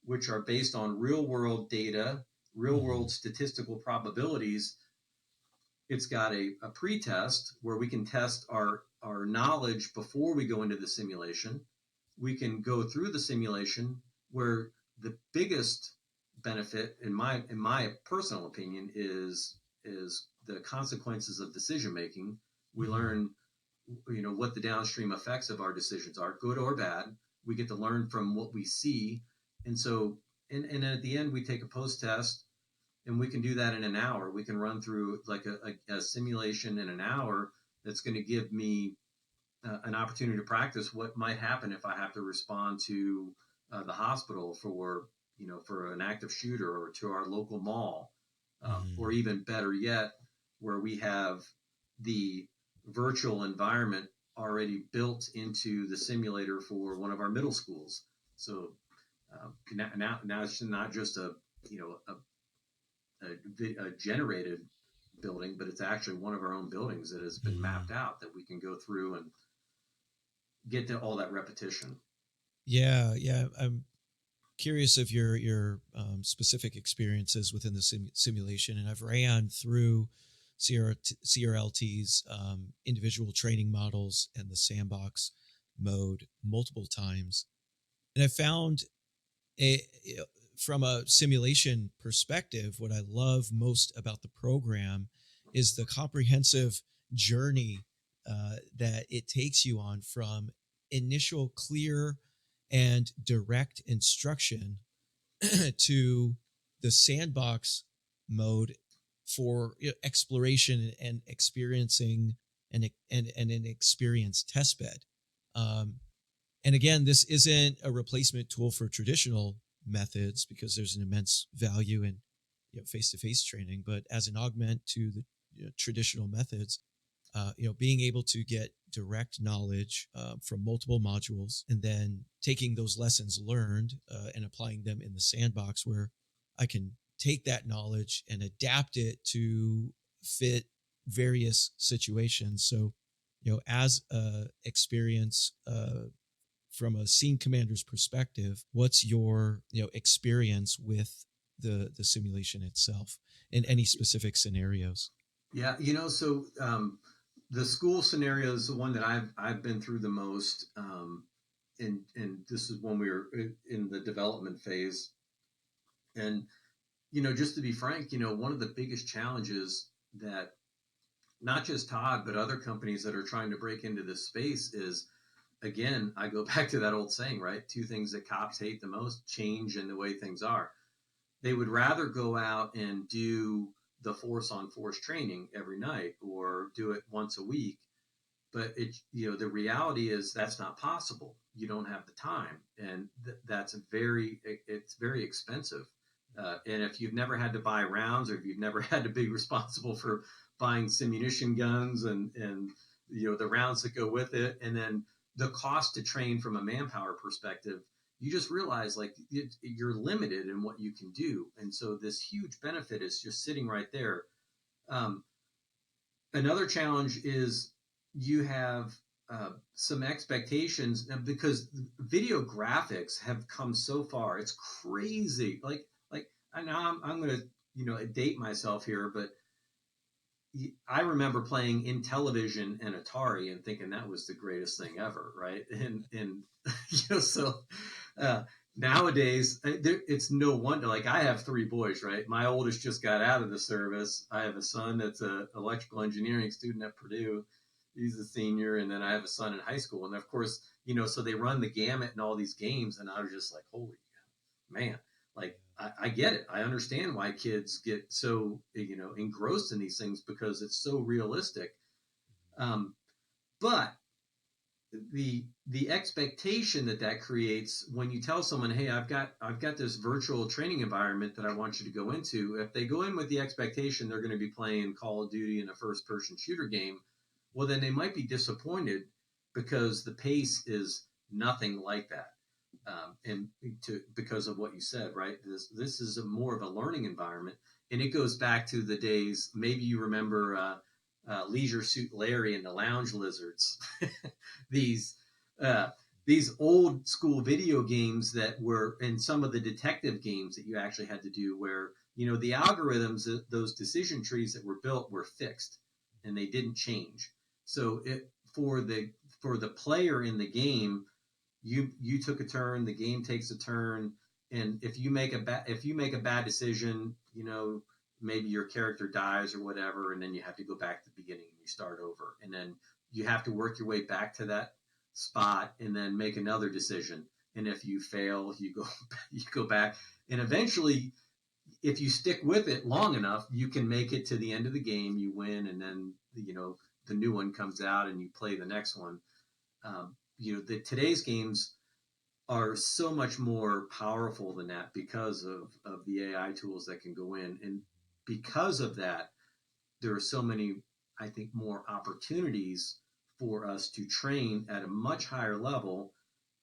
which are based on real world data, real world statistical probabilities. It's got a pre-test where we can test our knowledge before we go into the simulation. We can go through the simulation, where the biggest benefit, in my personal opinion, is the consequences of decision making. We learn, what the downstream effects of our decisions are, good or bad. We get to learn from what we see, and so and at the end we take a post test, and we can do that in an hour. We can run through like a simulation in an hour that's going to give me an opportunity to practice what might happen if I have to respond to the hospital for for an active shooter, or to our local mall, or Mm-hmm. even better yet, where we have the virtual environment already built into the simulator for one of our middle schools. So now it's not just a generated building, but it's actually one of our own buildings that has been Mm-hmm. mapped out that we can go through and get to all that repetition. Yeah, yeah. I'm curious of your specific experiences within the simulation, and I've ran through CRLT's individual training models and the sandbox mode multiple times, and I found a from a simulation perspective, what I love most about the program is the comprehensive journey that it takes you on, from initial clear and direct instruction to the sandbox mode for exploration and experiencing and an experience test bed. Um, and again, this isn't a replacement tool for traditional methods, because there's an immense value in face-to-face training, but as an augment to the traditional methods, being able to get direct knowledge from multiple modules, and then taking those lessons learned and applying them in the sandbox, where I can take that knowledge and adapt it to fit various situations. So, as a experience from a scene commander's perspective, what's your experience with the simulation itself in any specific scenarios? Yeah, so the school scenario is the one that I've been through the most, and this is when we were in the development phase. And just to be frank, one of the biggest challenges that not just Todd but other companies that are trying to break into this space is, again, I go back to that old saying, right? Two things that cops hate the most: change and the way things are. They would rather go out and do the force on force training every night, or do it once a week. But the reality is that's not possible. You don't have the time, and it's very expensive. And if you've never had to buy rounds, or if you've never had to be responsible for buying simunition guns and the rounds that go with it, and then the cost to train from a manpower perspective, you just realize like you're limited in what you can do. And so this huge benefit is just sitting right there. Um, Another challenge is you have some expectations, because video graphics have come so far. It's crazy. Like I know I'm going to date myself here, but I remember playing Intellivision and Atari and thinking that was the greatest thing ever, right? And so uh, nowadays it's no wonder. Like, I have three boys, right? My oldest just got out of the service. I have a son that's an electrical engineering student at Purdue. He's a senior, and then I have a son in high school, and of course, so they run the gamut in all these games, and I was just like, holy man, like I get it. I understand why kids get so engrossed in these things, because it's so realistic. Um, but the expectation that creates when you tell someone, hey, I've got this virtual training environment that I want you to go into. If they go in with the expectation they're going to be playing Call of Duty in a first person shooter game, well, then they might be disappointed, because the pace is nothing like that. And because of what you said, right? This is more of a learning environment, and it goes back to the days. Maybe you remember Leisure Suit Larry and the Lounge Lizards. these uh, these old school video games that were, and some of the detective games that you actually had to do, where the algorithms, those decision trees that were built, were fixed and they didn't change. So for the player in the game, you took a turn, the game takes a turn, and if you make a bad decision, maybe your character dies or whatever, and then you have to go back to the beginning and you start over, and then you have to work your way back to that spot and then make another decision. And if you fail, you go you go back. And eventually, if you stick with it long enough, you can make it to the end of the game, you win, and then, the new one comes out and you play the next one. Today's games are so much more powerful than that because of the AI tools that can go in. And because of that, there are so many, I think, more opportunities for us to train at a much higher level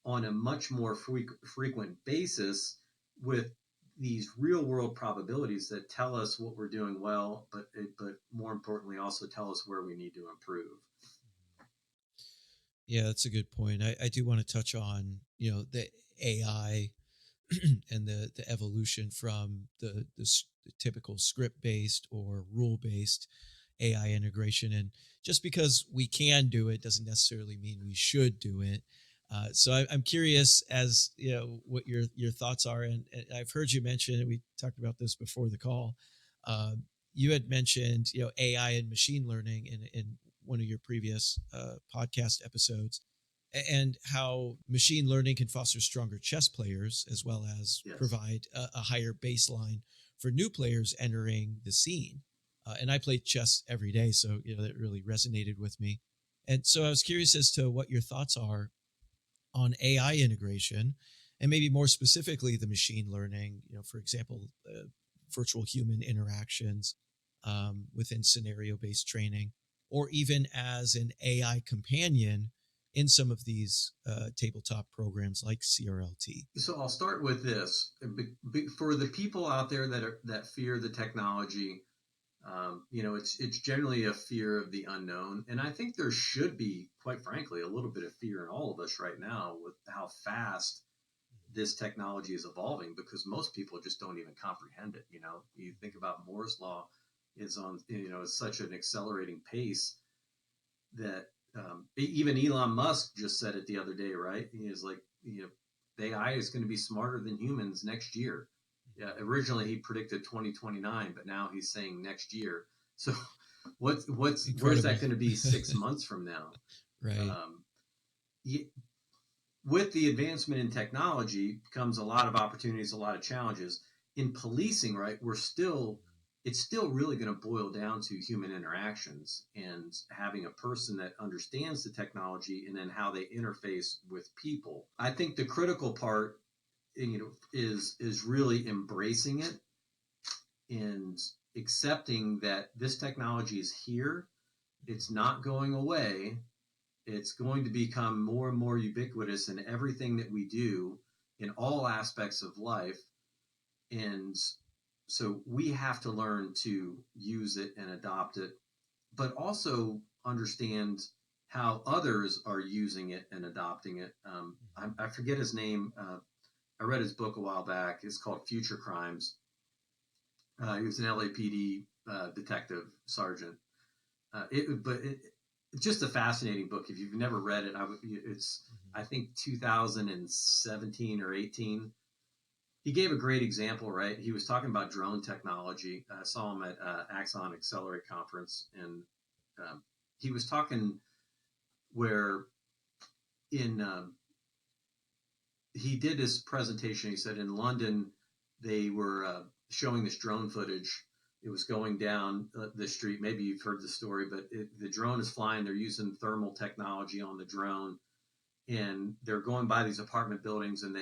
on a much more frequent basis with these real world probabilities that tell us what we're doing well, but more importantly, also tell us where we need to improve. Yeah, that's a good point. I do want to touch on, the AI and the evolution from the typical script based or rule based AI integration. And just because we can do it doesn't necessarily mean we should do it. So I'm curious, as what your thoughts are, and I've heard you mention, and we talked about this before the call. You had mentioned AI and machine learning in one of your previous podcast episodes, and how machine learning can foster stronger chess players as well as Yes. provide a higher baseline for new players entering the scene. And I play chess every day, so that really resonated with me. And so I was curious as to what your thoughts are on AI integration, and maybe more specifically the machine learning. For example, virtual human interactions within scenario-based training, or even as an AI companion in some of these tabletop programs like CRLT. So I'll start with this. For the people out there that fear the technology, it's generally a fear of the unknown, and I think there should be, quite frankly, a little bit of fear in all of us right now with how fast this technology is evolving, because most people just don't even comprehend it. You think about Moore's law is on, such an accelerating pace that even Elon Musk just said it the other day, right? He is like, AI is going to be smarter than humans next year. Yeah, originally he predicted 2029, but now he's saying next year. So where's that going to be 6 months from now? Right. With the advancement in technology comes a lot of opportunities, a lot of challenges. In policing, right, it's still really going to boil down to human interactions and having a person that understands the technology and then how they interface with people. I think the critical part, is really embracing it and accepting that this technology is here. It's not going away. It's going to become more and more ubiquitous in everything that we do in all aspects of life. And so we have to learn to use it and adopt it, but also understand how others are using it and adopting it. I forget his name. I read his book a while back. It's called Future Crimes. He was an LAPD detective sergeant. It's just a fascinating book. If you've never read it, I think 2017 or 18. He gave a great example, right? He was talking about drone technology. I saw him at Axon Accelerate conference, and he was talking where he did his presentation. He said in London they were showing this drone footage. It was going down the street. Maybe you've heard the story, but the drone is flying. They're using thermal technology on the drone, and they're going by these apartment buildings, and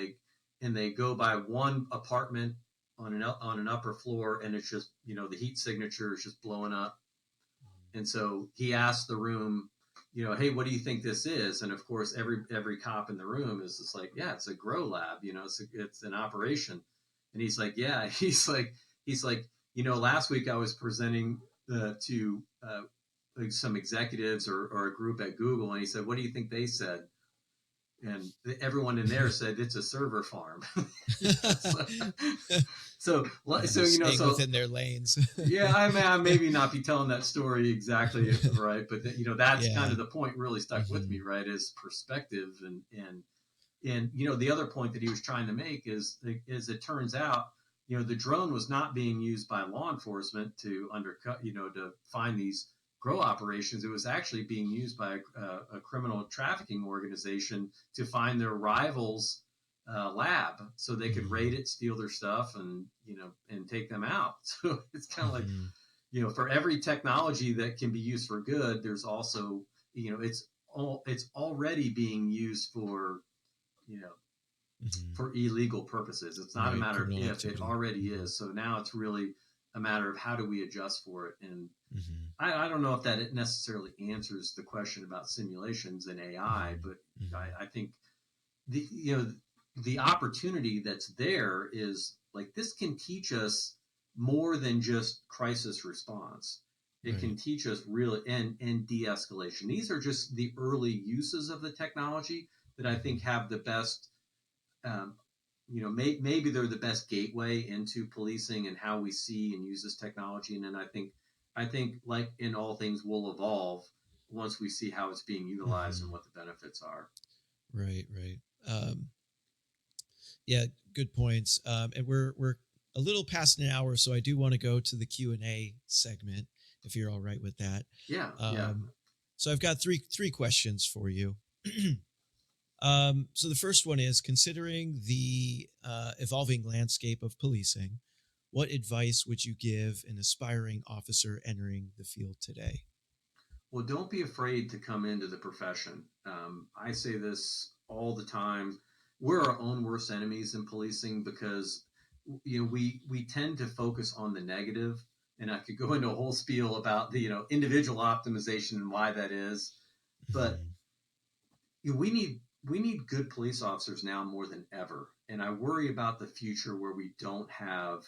they go by one apartment on an upper floor, and it's just, the heat signature is just blowing up. And so he asked the room, hey, what do you think this is? And of course, every cop in the room is just like, yeah, it's a grow lab, it's an operation. And he's like, yeah, he's like, last week I was presenting to like some executives or a group at Google, and he said, what do you think they said? And everyone in there said it's a server farm. so within their lanes. Yeah, I maybe not be telling that story exactly right, but that's kind of the point. Really stuck with me, right? Is perspective, and the other point that he was trying to make is it turns out, the drone was not being used by law enforcement to undercut, to find these grow operations. It was actually being used by a criminal trafficking organization to find their rivals lab so they could raid it, steal their stuff, and and take them out. So it's kind of like, Mm-hmm. for every technology that can be used for good, there's also, it's already being used for, you know, Mm-hmm. for illegal purposes. It's not a Right. matter of Criminal if, it activity. already Mm-hmm. is. So now it's really a matter of how do we adjust for it. And Mm-hmm. I don't know if that it necessarily answers the question about simulations and AI, but Mm-hmm. Mm-hmm. I think the the opportunity that's there is like, this can teach us more than just crisis response. It can Right. teach us really, and de-escalation. These are just the early uses of the technology that I think Mm-hmm. have the best, um, maybe they're the best gateway into policing and how we see and use this technology. And then I think like in all things, will evolve once we see how it's being utilized and Mm-hmm. what the benefits are. Right. Right. Yeah. Good points. And we're a little past an hour, so I do want to go to the Q&A segment, if you're all right with that. Yeah, yeah. Um, so I've got three questions for you. So the first one is, considering the evolving landscape of policing, what advice would you give an aspiring officer entering the field today? Well, don't be afraid to come into the profession. I say this all the time. We're our own worst enemies in policing because we tend to focus on the negative, and I could go into a whole spiel about the individual optimization and why that is. But Mm-hmm. we need good police officers now more than ever, and I worry about the future where we don't have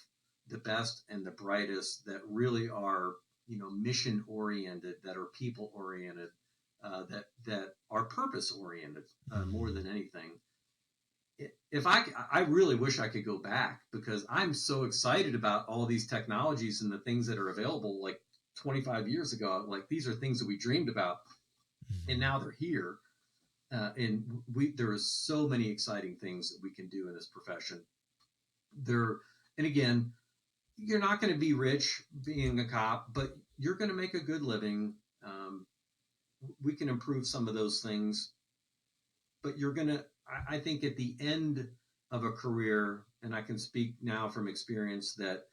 the best and the brightest that really are mission oriented, that are people oriented, that are purpose oriented, more Mm-hmm. than anything. If I really wish I could go back, because I'm so excited about all these technologies and the things that are available. Like 25 years ago, like, these are things that we dreamed about, and Mm-hmm. now they're here. And there is so many exciting things that we can do in this profession. There, and again, you're not going to be rich being a cop, but you're going to make a good living. Um, we can improve some of those things, but you're going to, I think, at the end of a career, and I can speak now from experience, that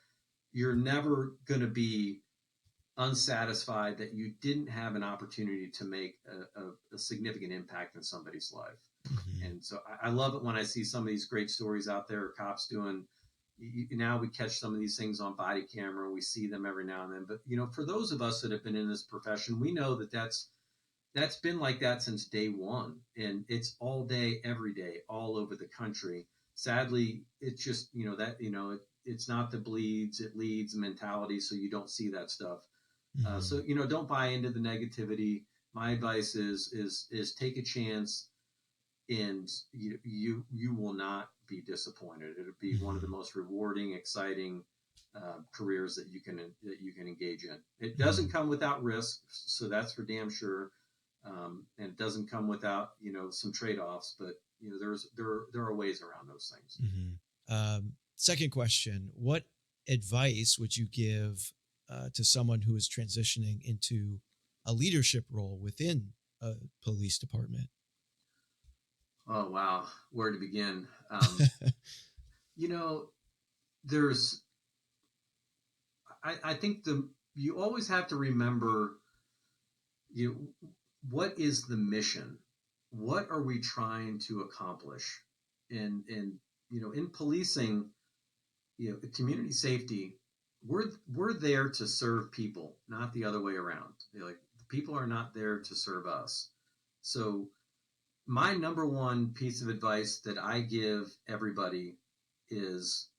you're never going to be unsatisfied that you didn't have an opportunity to make a significant impact in somebody's life. Mm-hmm. And so I love it when I see some of these great stories out there, cops doing. Now we catch some of these things on body camera. We see them every now and then. But for those of us that have been in this profession, we know that that's been like that since day one, and it's all day, every day, all over the country. Sadly, it's just it's not the bleeds, it leads mentality. So you don't see that stuff. So Mm-hmm. don't buy into the negativity. My advice is take a chance, and you will not be disappointed. It'll be one of the Mm-hmm. most rewarding, exciting careers that you can engage in. It Mm-hmm. doesn't come without risk, so that's for damn sure. And it doesn't come without some trade offs, but there are ways around those things. Mm-hmm. Second question: what advice would you give to someone who is transitioning into a leadership role within a police department? Oh wow, where to begin? You know, there's I think you always have to remember, you what is the mission? What are we trying to accomplish? And in policing, community safety, we're there to serve people, not the other way around. Like, people are not there to serve us. So my number one piece of advice that I give everybody is,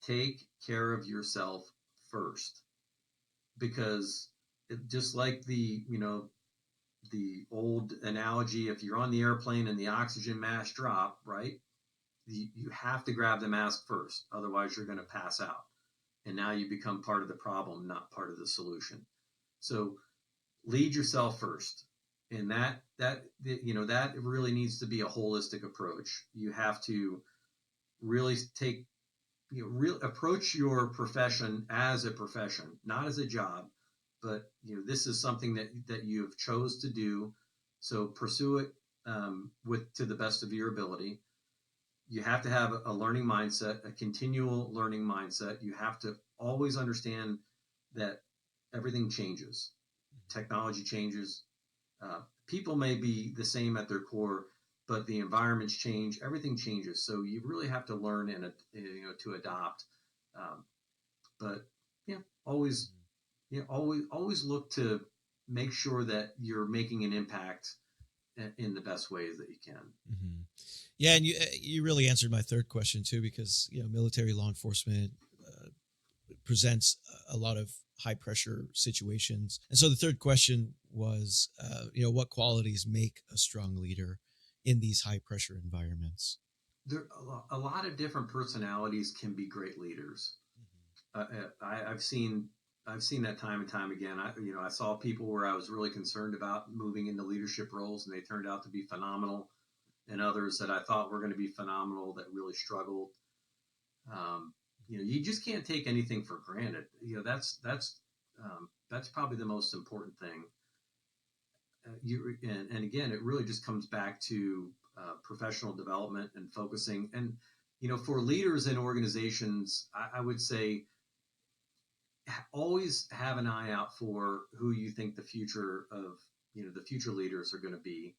take care of yourself first, because just like the old analogy, if you're on the airplane and the oxygen mask drop, right, you have to grab the mask first, otherwise you're going to pass out, and now you become part of the problem, not part of the solution. So lead yourself first, and that really needs to be a holistic approach. You have to really take real approach your profession as a profession, not as a job, but this is something that you have chose to do. So pursue it with to the best of your ability. You have to have a learning mindset, a continual learning mindset. You have to always understand that everything changes. Technology changes. People may be the same at their core, but the environments change. Everything changes. So you really have to learn and to adopt. Um, but yeah, always always look to make sure that you're making an impact in the best ways that you can. Mm-hmm. Yeah, and you really answered my third question too, because military law enforcement presents a lot of high pressure situations, and so the third question was, what qualities make a strong leader in these high pressure environments? There a lot of different personalities can be great leaders. I've seen that time and time again. I saw people where I was really concerned about moving into leadership roles, and they turned out to be phenomenal, and others that I thought were going to be phenomenal that really struggled. You just can't take anything for granted. That's probably the most important thing. And again, it really just comes back to professional development and focusing. And for leaders in organizations, I would say always have an eye out for who you think the future leaders are going to be.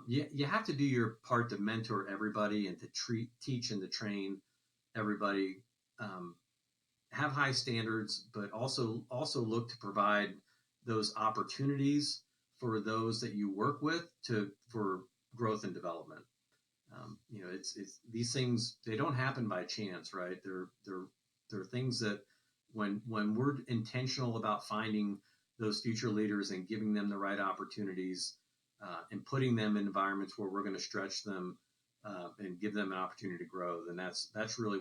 You have to do your part to mentor everybody and to teach and to train everybody. Have high standards, but also look to provide those opportunities for those that you work with for growth and development. It's these things, they don't happen by chance, right? They're things that when we're intentional about finding those future leaders and giving them the right opportunities and putting them in environments where we're going to stretch them and give them an opportunity to grow, then that's really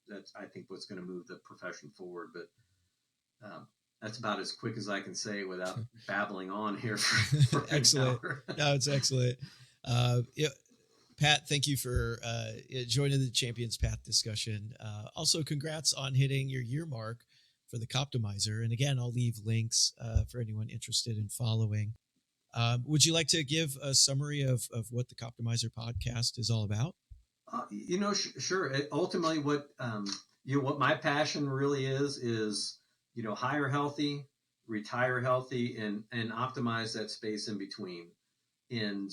that's I think what's going to move the profession forward. But that's about as quick as I can say without babbling on here for Excellent. No, it's excellent. Pat, thank you for joining the Champions Path discussion. Also, congrats on hitting your year mark for the Coptimizer. And again, I'll leave links for anyone interested in following. Would you like to give a summary of what the Coptimizer podcast is all about? Sure. Ultimately, what my passion really is hire healthy, retire healthy, and optimize that space in between. And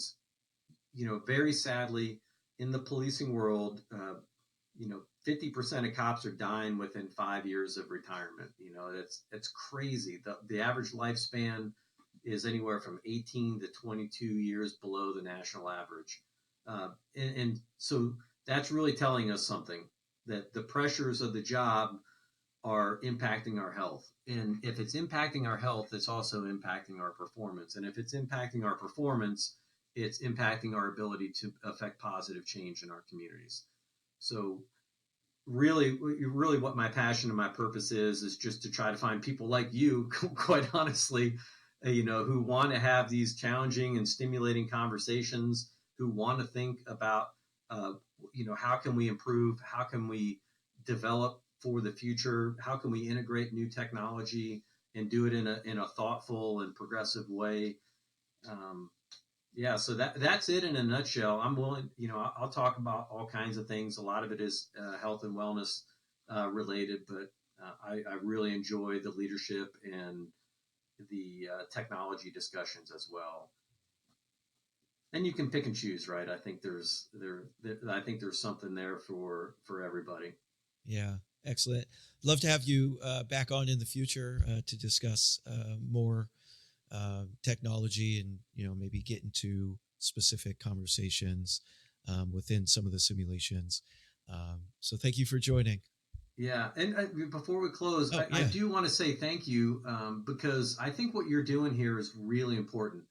very sadly, in the policing world, 50% of cops are dying within 5 years of retirement. It's crazy. The average lifespan is anywhere from 18 to 22 years below the national average. And so that's really telling us something, that the pressures of the job are impacting our health. And if it's impacting our health, it's also impacting our performance. And if it's impacting our performance, it's impacting our ability to affect positive change in our communities. So really what my passion and my purpose is just to try to find people like you, quite honestly, who want to have these challenging and stimulating conversations, who want to think about, how can we improve? How can we develop for the future? How can we integrate new technology and do it in a thoughtful and progressive way? So that's it in a nutshell. I'm willing, I'll talk about all kinds of things. A lot of it is health and wellness related, but I really enjoy the leadership and the technology discussions as well. And you can pick and choose, right? I think there's something there for everybody. Yeah, excellent. Love to have you back on in the future to discuss more technology and maybe get into specific conversations within some of the simulations. So thank you for joining. Yeah, and before we close, I do want to say thank you because I think what you're doing here is really important.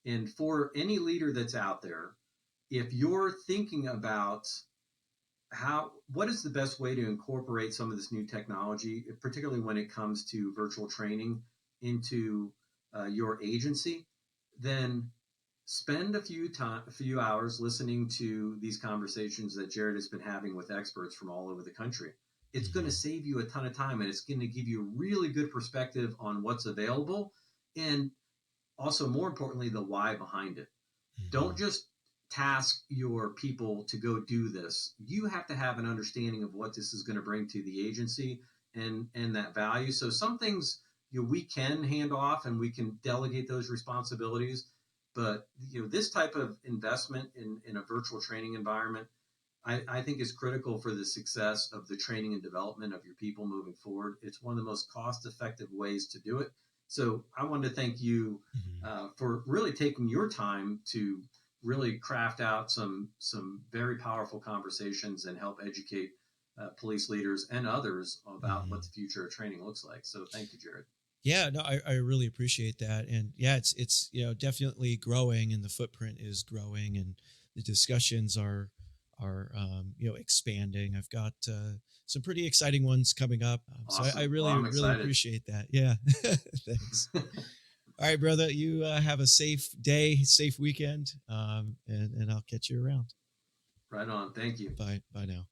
And for any leader that's out there, if you're thinking about what is the best way to incorporate some of this new technology, particularly when it comes to virtual training, into your agency, then spend a few hours listening to these conversations that Jared has been having with experts from all over the country. It's going to save you a ton of time, and it's going to give you a really good perspective on what's available, and also more importantly, the why behind it. Don't just task your people to go do this, you have to have an understanding of what this is going to bring to the agency and that value. So some things, we can hand off and we can delegate those responsibilities, but this type of investment in a virtual training environment, I think is critical for the success of the training and development of your people moving forward. It's one of the most cost-effective ways to do it. So I wanted to thank you for really taking your time to really craft out some very powerful conversations and help educate police leaders and others about what Mm-hmm. the future of training looks like. So thank you, Jared. Yeah, no, I really appreciate that. And yeah, it's definitely growing, and the footprint is growing, and the discussions are expanding. I've got some pretty exciting ones coming up. So I Awesome. Well, really, I'm really excited. appreciate that. Yeah. Thanks. All right, brother, you have a safe day, safe weekend. And I'll catch you around. Right on. Thank you. Bye. Bye now.